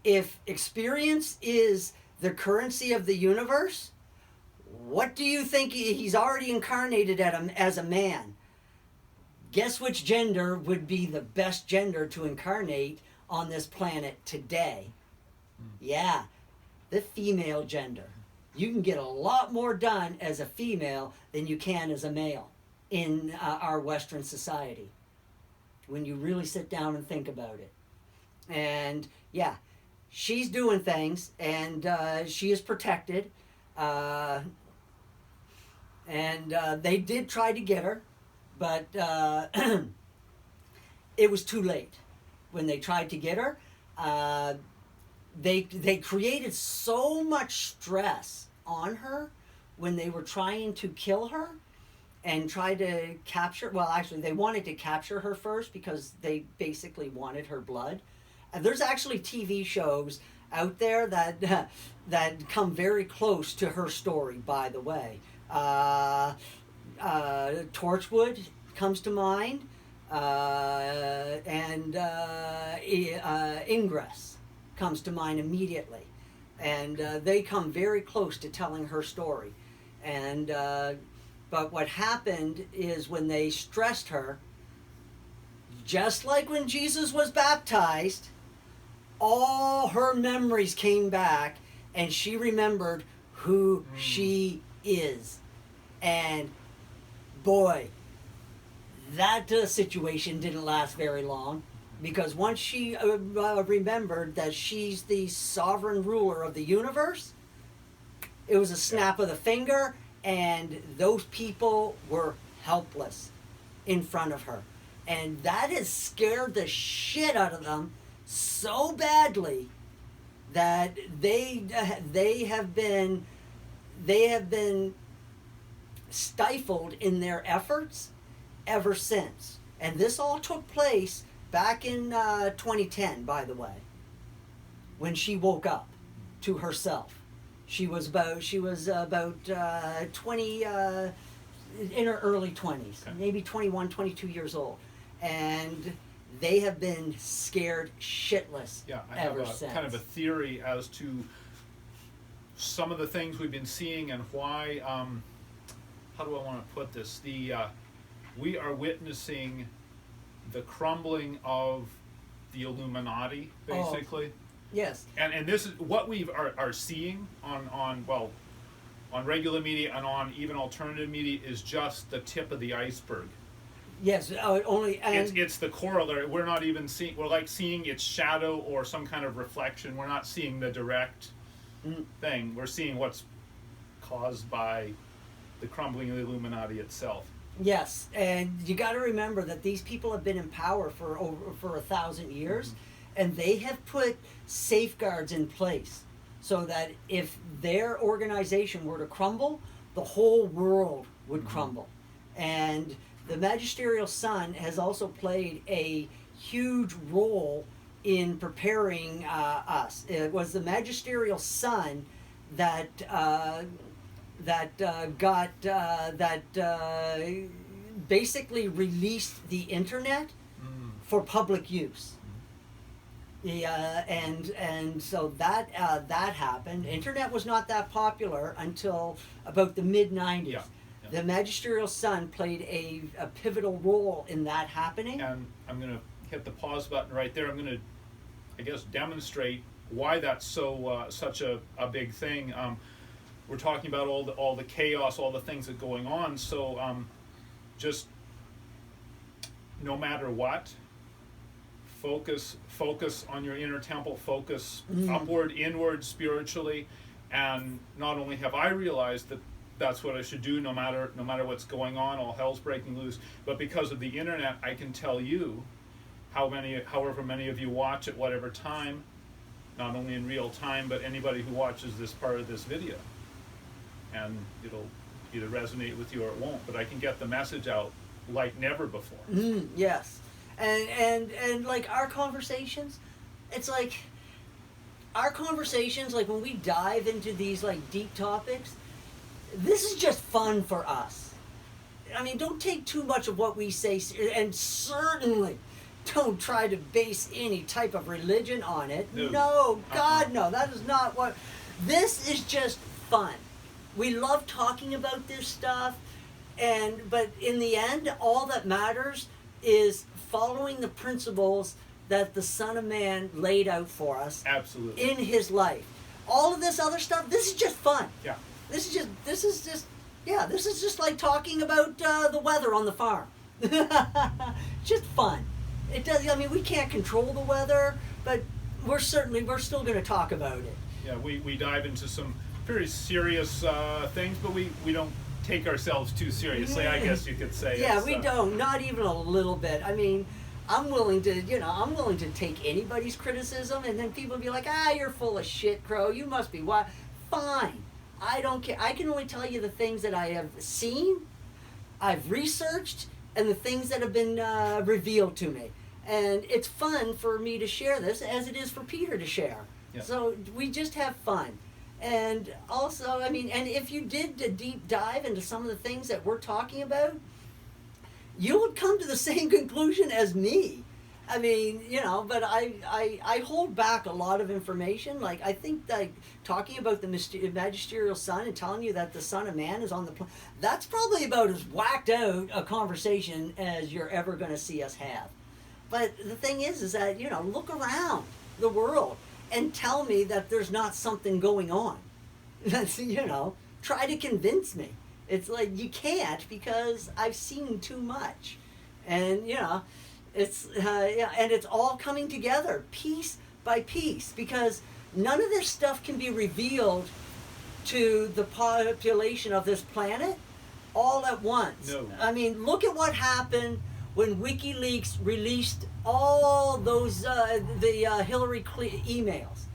If experience is the currency of the universe, what do you think? He's already incarnated as a man. Guess which gender would be the best gender to incarnate on this planet today? Yeah, the female gender. You can get a lot more done as a female than you can as a male in our Western society, when you really sit down and think about it. And yeah, she's doing things, and she is protected. And they did try to get her, but it was too late. When they tried to get her, they created so much stress on her when they were trying to kill her and try to capture. Well, actually, they wanted to capture her first because they basically wanted her blood. There's actually TV shows out there that come very close to her story, by the way. Torchwood comes to mind, and Ingress comes to mind immediately. And they come very close to telling her story. And but what happened is, when they stressed her, just like when Jesus was baptized, all her memories came back, and she remembered who she is. And boy, that situation didn't last very long, because once she remembered that she's the sovereign ruler of the universe, it was a snap of the finger, and those people were helpless in front of her. And that has scared the shit out of them so badly that they have been stifled in their efforts ever since. And this all took place back in 2010, by the way, when she woke up to herself. She was about 20 in her early 20s, Okay. maybe 21, 22 years old, and they have been scared shitless Yeah, I have ever a since. kind of a theory as to some of the things we've been seeing and why. How do I want to put this? We are witnessing the crumbling of the Illuminati, Oh. basically. Yes. And this is what we are seeing on regular media and on even alternative media is just the tip of the iceberg. Yes. Only and It's the corollary. We're not even seeing. We're like seeing its shadow or some kind of reflection. We're not seeing the direct thing. We're seeing what's caused by the crumbling of the Illuminati itself. yes, and you got to remember that these people have been in power for 1,000 years, and they have put safeguards in place so that if their organization were to crumble, the whole world would crumble. And the magisterial sun has also played a huge role in preparing us. It was the magisterial sun that basically released the internet for public use. And so that happened. Internet was not that popular until about the mid 90s. Yeah. The magisterial sun played a pivotal role in that happening. And I'm going to hit the pause button right there. I'm going to, I guess, demonstrate why that's so such a big thing. We're talking about all the chaos, all the things that are going on. So just no matter what, focus on your inner temple. Focus upward, inward, spiritually. And not only have I realized that that's what I should do, no matter what's going on, all hell's breaking loose. But because of the internet, I can tell you however many of you watch at whatever time, not only in real time, but anybody who watches this part of this video. And it'll either resonate with you or it won't, but I can get the message out like never before. Yes, and like our conversations, it's like our conversations, like when we dive into these like deep topics, this is just fun for us. I mean, don't take too much of what we say, and certainly don't try to base any type of religion on it. No, God, no. That is not what. This is just fun. We love talking about this stuff, but in the end, all that matters is following the principles that the Son of Man laid out for us. Absolutely. In his life. All of this other stuff, this is just fun. Yeah. This is just like talking about the weather on the farm. Just fun. It does. I mean, we can't control the weather, but we're still going to talk about it. Yeah, we dive into some very serious things, but we don't take ourselves too seriously, I guess you could say. Yeah, we don't. Not even a little bit. I mean, I'm willing to take anybody's criticism, and then people be like, you're full of shit, Crow. You must be what? Fine. I don't care. I can only tell you the things that I have seen, I've researched, and the things that have been revealed to me. And it's fun for me to share this, as it is for Peter to share. Yeah. So we just have fun. And also, I mean, and if you did a deep dive into some of the things that we're talking about, you would come to the same conclusion as me. I mean, but I hold back a lot of information. Like, I think, like, talking about the magisterial sun and telling you that the Son of Man is on the planet, that's probably about as whacked out a conversation as you're ever going to see us have. But the thing is that, look around. the world and tell me that there's not something going on. That's, try to convince me. It's like you can't, because I've seen too much. And, it's, and it's all coming together piece by piece, because none of this stuff can be revealed to the population of this planet all at once. No. I mean, look at what happened when WikiLeaks released all those the Hillary emails.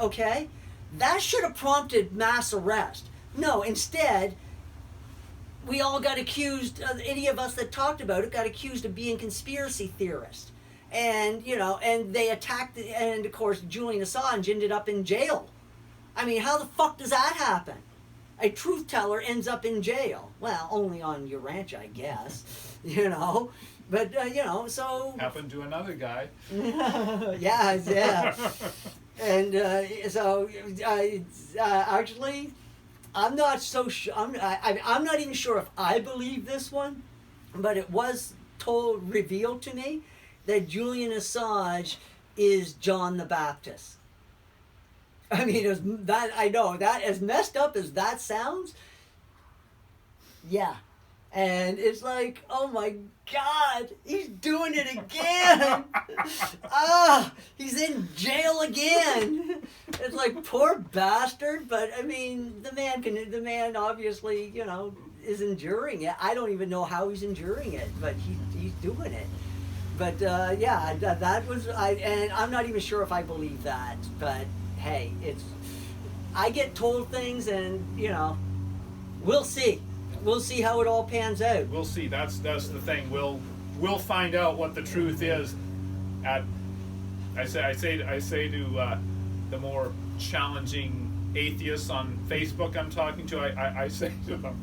Okay, that should have prompted mass arrest. No, instead, we all got accused. Any of us that talked about it got accused of being conspiracy theorists, and and they attacked. And of course, Julian Assange ended up in jail. I mean, how the fuck does that happen? A truth teller ends up in jail. Well, only on your ranch, I guess. But so Happened to another guy. yeah. And actually, I'm not so sure. I'm not even sure if I believe this one, but it was revealed to me that Julian Assange is John the Baptist. I mean, I know that, as messed up as that sounds. Yeah. And it's like, oh my God, he's doing it again. He's in jail again. It's like, poor bastard. But I mean, the man obviously, is enduring it. I don't even know how he's enduring it, but he's doing it. But yeah, that was, and I'm not even sure if I believe that, but hey, I get told things, and we'll see. We'll see how it all pans out. We'll see. That's the thing. We'll find out what the truth is. I say to the more challenging atheists on Facebook I'm talking to, I say to them,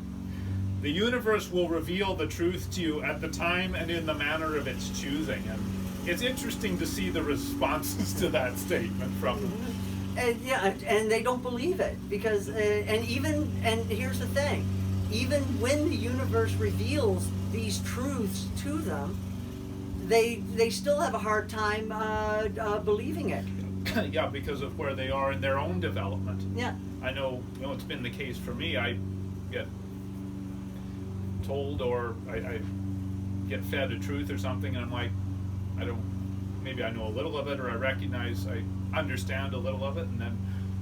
the universe will reveal the truth to you at the time and in the manner of its choosing. And it's interesting to see the responses to that statement from them. And yeah, and they don't believe it, because and here's the thing. Even when the universe reveals these truths to them, they still have a hard time believing it. Yeah, because of where they are in their own development. Yeah. I know, it's been the case for me. I get told, or I get fed a truth or something, and I'm like, maybe I know a little of it, or I understand a little of it, and then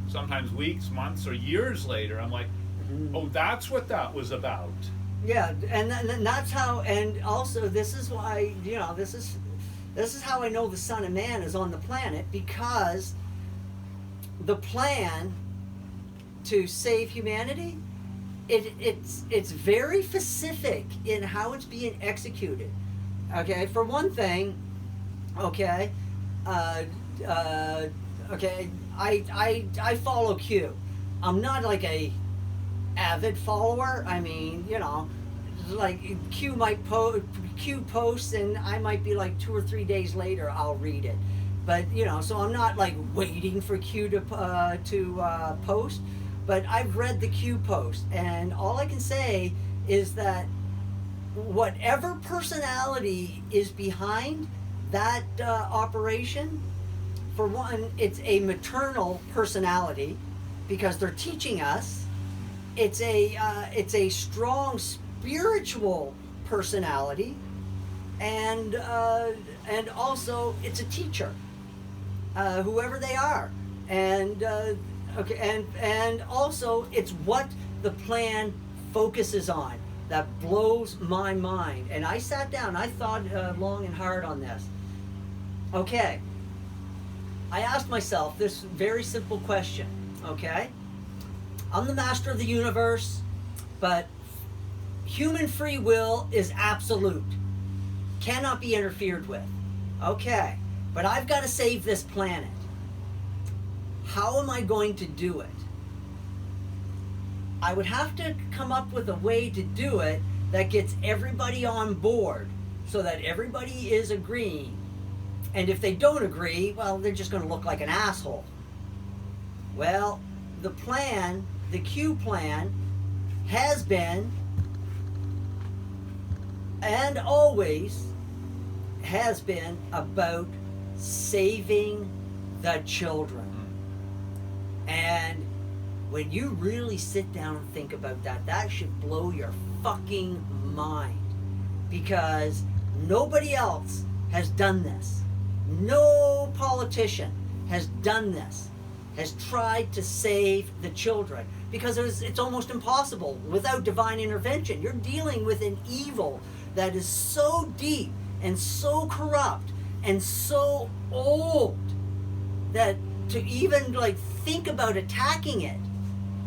sometimes weeks, months, or years later, I'm like, oh, that's what that was about. Yeah, and that's how. And also, this is why this is how I know the Son of Man is on the planet, because the plan to save humanity, it's very specific in how it's being executed. Okay, for one thing, okay, okay, I follow Q. I'm not like a avid follower. I mean, like Q posts, and I might be like 2 or 3 days later I'll read it. But so I'm not like waiting for Q to post. But I've read the Q post, and all I can say is that whatever personality is behind that operation, for one, it's a maternal personality, because they're teaching us. It's a strong spiritual personality, and also it's a teacher, whoever they are, and okay, and also it's what the plan focuses on that blows my mind. And I sat down, I thought long and hard on this. Okay, I asked myself this very simple question. Okay. I'm the master of the universe, but human free will is absolute. Cannot be interfered with. Okay, but I've got to save this planet. How am I going to do it? I would have to come up with a way to do it that gets everybody on board, so that everybody is agreeing. And if they don't agree, well, they're just going to look like an asshole. Well, the plan, the Q plan, has been and always has been about saving the children. And when you really sit down and think about that, that should blow your fucking mind. Because nobody else has done this. No politician has done this, has tried to save the children. Because it's almost impossible without divine intervention. You're dealing with an evil that is so deep and so corrupt and so old that to even like think about attacking it,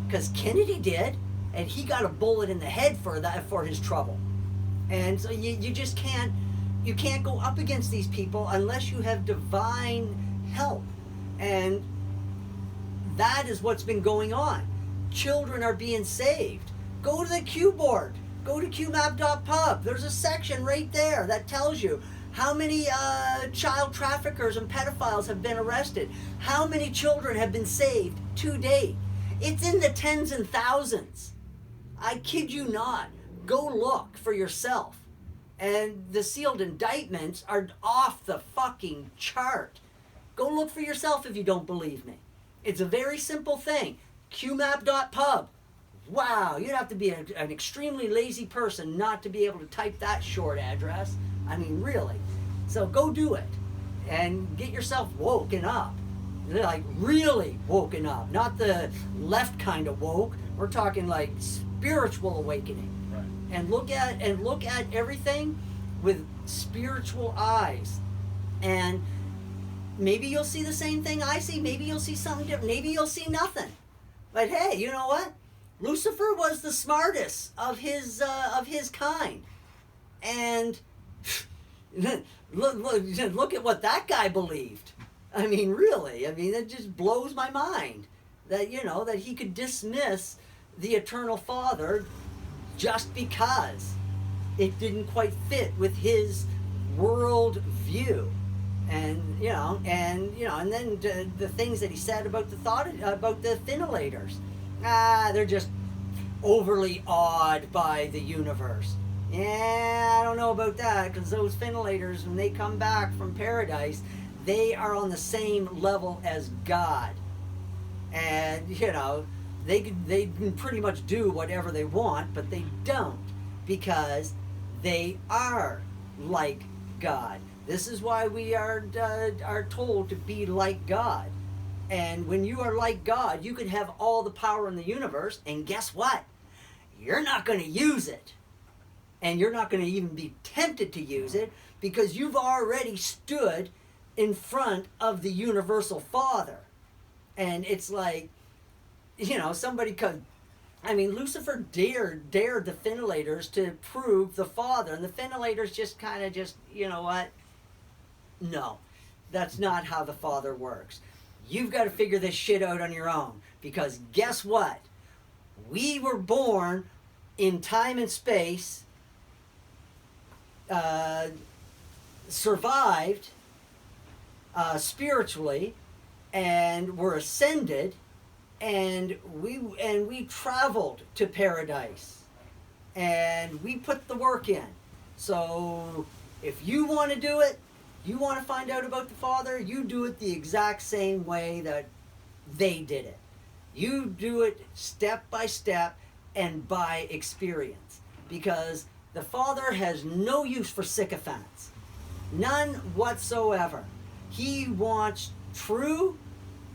because Kennedy did, and he got a bullet in the head for that, for his trouble. And so you just can't go up against these people unless you have divine help. And that is what's been going on. Children are being saved. Go to the Q board. Go to qmap.pub. There's a section right there that tells you how many child traffickers and pedophiles have been arrested. How many children have been saved to date. It's in the tens and thousands. I kid you not. Go look for yourself. And the sealed indictments are off the fucking chart. Go look for yourself if you don't believe me. It's a very simple thing. qmap.pub. Wow, you'd have to be an extremely lazy person not to be able to type that short address. I mean, really. So go do it and get yourself woken up. Like really woken up, not the left kind of woke. We're talking like spiritual awakening. Right. And look at everything with spiritual eyes. And maybe you'll see the same thing I see. Maybe you'll see something different. Maybe you'll see nothing. But hey, you know what? Lucifer was the smartest of his kind, and look at what that guy believed. I mean, really. I mean, it just blows my mind that that he could dismiss the Eternal Father just because it didn't quite fit with his world view. And and then the things that he said about the Thinilators, they're just overly awed by the universe. Yeah, I don't know about that, because those Thinilators, when they come back from paradise, they are on the same level as God, and they can pretty much do whatever they want, but they don't, because they are like God. This is why we are told to be like God. And when you are like God, you can have all the power in the universe, and guess what? You're not going to use it. And you're not going to even be tempted to use it, because you've already stood in front of the universal Father. And it's like, somebody could... I mean, Lucifer dared the Thinilators to prove the Father, and the Thinilators just kind of you know what? No, that's not how the Father works. You've got to figure this shit out on your own, because guess what? We were born in time and space, survived spiritually, and were ascended, and we traveled to paradise, and we put the work in. So if you want to do it, you want to find out about the Father, you do it the exact same way that they did it. You do it step by step and by experience, because the Father has no use for sycophants. None whatsoever. He wants true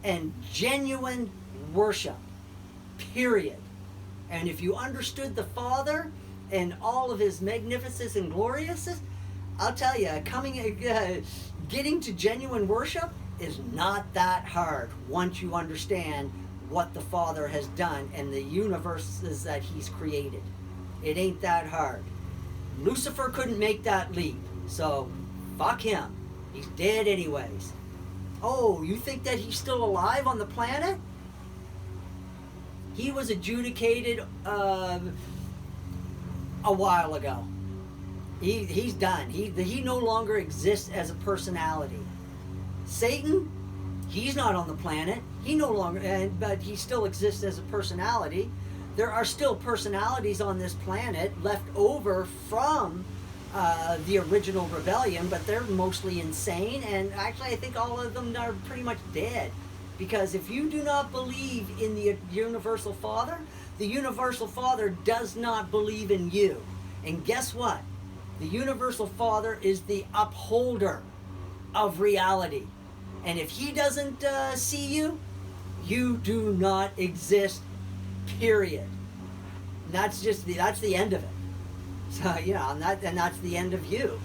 and genuine worship. Period. And if you understood the Father and all of his magnificence and gloriousness, I'll tell you, getting to genuine worship is not that hard once you understand what the Father has done and the universes that he's created. It ain't that hard. Lucifer couldn't make that leap, so fuck him. He's dead anyways. Oh, you think that he's still alive on the planet? He was adjudicated a while ago. He's done. He no longer exists as a personality. Satan, he's not on the planet. He no longer, but he still exists as a personality. There are still personalities on this planet left over from the original rebellion, but they're mostly insane, and actually I think all of them are pretty much dead. Because if you do not believe in the universal Father, the universal Father does not believe in you. And guess what? The universal Father is the upholder of reality. And if he doesn't see you, you do not exist, period. And that's the end of it. So, and that's the end of you.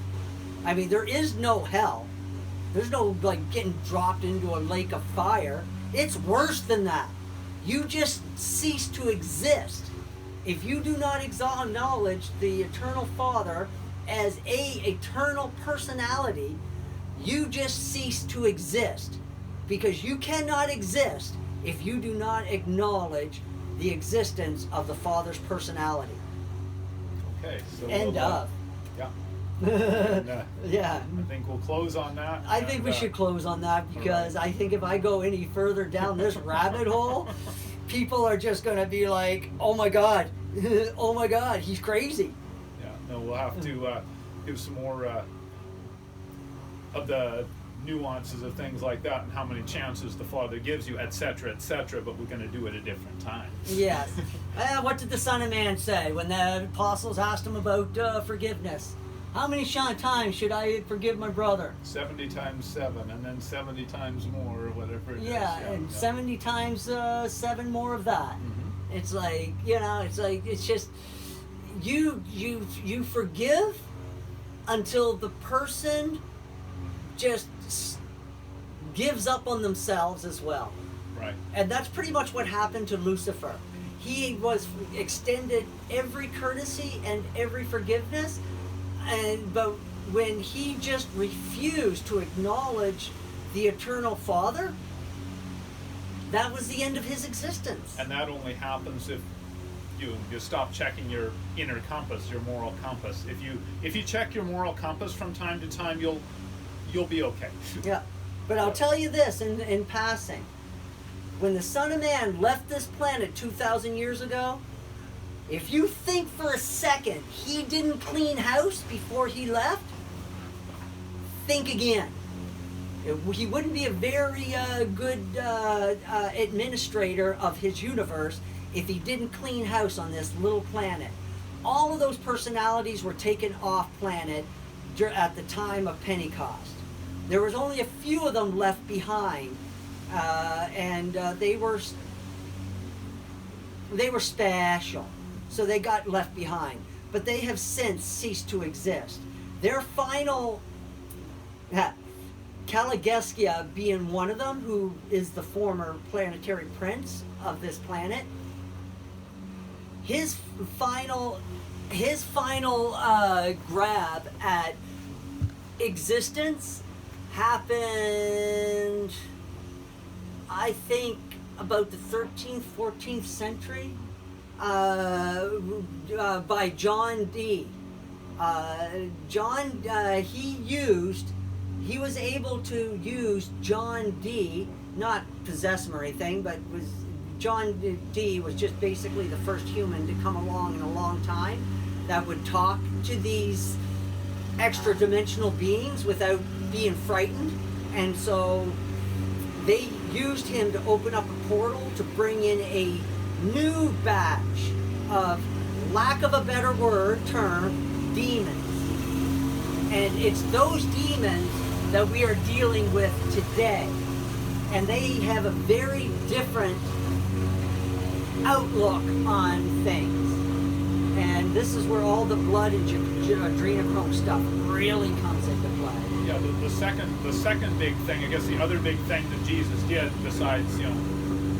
I mean, there is no hell. There's no, like, getting dropped into a lake of fire. It's worse than that. You just cease to exist. If you do not acknowledge the eternal Father as a eternal personality, you just cease to exist. Because you cannot exist if you do not acknowledge the existence of the Father's personality. Okay, so End of. Yeah. And, Yeah. I think we'll close on that. I think we should close on that, because I think if I go any further down this rabbit hole, people are just going to be like, oh my God, oh my God, he's crazy. Yeah, no, we'll have to give some more of the nuances of things like that and how many chances the Father gives you, etc., but we're going to do it a different time. Yes. What did the Son of Man say when the apostles asked him about forgiveness? How many times should I forgive my brother? 70 times 7, and then 70 times more, or whatever it is. Yeah, and 70 times 7 more of that. Mm-hmm. It's like, it's just, you forgive until the person just gives up on themselves as well. Right. And that's pretty much what happened to Lucifer. He was extended every courtesy and every forgiveness, but when he just refused to acknowledge the eternal Father, that was the end of his existence. And that only happens if you stop checking your inner compass, your moral compass. If you check your moral compass from time to time, you'll be okay. Yeah. But I'll tell you this in passing. When the Son of Man left this planet 2,000 years ago, if you think for a second he didn't clean house before he left, think again. He wouldn't be a very good administrator of his universe if he didn't clean house on this little planet. All of those personalities were taken off planet at the time of Pentecost. There was only a few of them left behind, and they were special, so they got left behind. But they have since ceased to exist. Their final, Caligestia being one of them, who is the former planetary prince of this planet. His final grab at existence happened, I think, about the 13th, 14th century, by John Dee. He was able to use John Dee, not possess him or anything, but John Dee was just basically the first human to come along in a long time that would talk to these extra-dimensional beings without being frightened. And so they used him to open up a portal to bring in a new batch of, lack of a better term, demons. And it's those demons that we are dealing with today. And they have a very different outlook on things. And this is where all the blood and adrenochrome stuff really comes into play. Yeah, the second big thing, I guess the other big thing that Jesus did, besides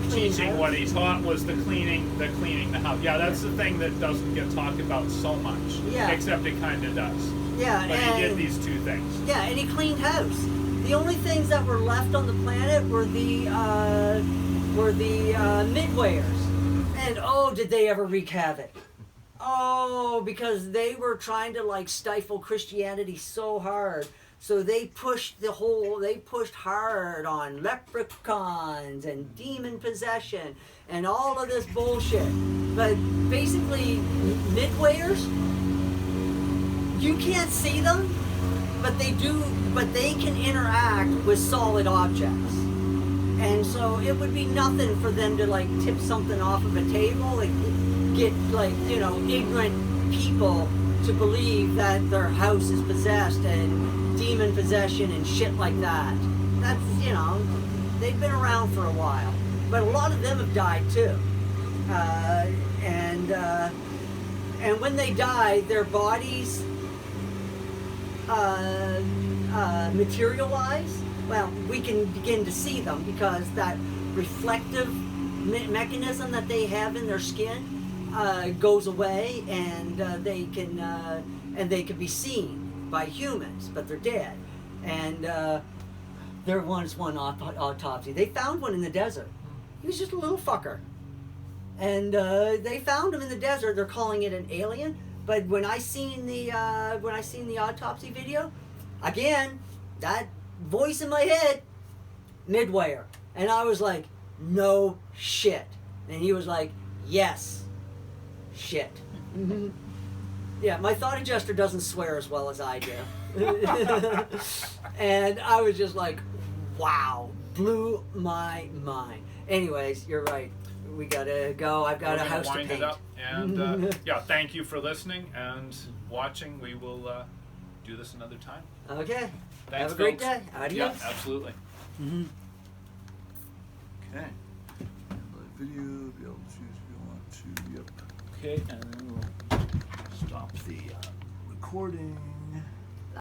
teaching what he taught, was the cleaning the house. Yeah, that's the thing that doesn't get talked about so much. Yeah. Except it kind of does. Yeah, but he did these two things. Yeah, and he cleaned house. The only things that were left on the planet were the midwayers. And oh, did they ever wreak havoc? Oh, because they were trying to stifle Christianity so hard. So they pushed hard on leprechauns and demon possession and all of this bullshit. But basically, midwayers, you can't see them, but they do. But they can interact with solid objects, and so it would be nothing for them to like tip something off of a table and get like ignorant people to believe that their house is possessed and demon possession and shit like that. That's they've been around for a while, but a lot of them have died too, and when they die, their bodies materialize. Well, we can begin to see them because that reflective mechanism that they have in their skin goes away, and they can be seen by humans, but they're dead. And there was one autopsy. They found one in the desert. He was just a little fucker, and they found him in the desert. They're calling it an alien. But when I seen the autopsy video, again, that voice in my head, Midwayer, and I was like, no shit, and he was like, yes, shit. Yeah, my thought adjuster doesn't swear as well as I do, and I was just like, wow, blew my mind. Anyways, you're right. We gotta go. I've got a house to paint. It up. And yeah, thank you for listening and watching. We will do this another time. Okay. Thanks, Have a great folks. day. Adios. Yeah, absolutely. Okay. Live video, be able to choose if you want to. Yep. Okay, and then we'll Stop the recording.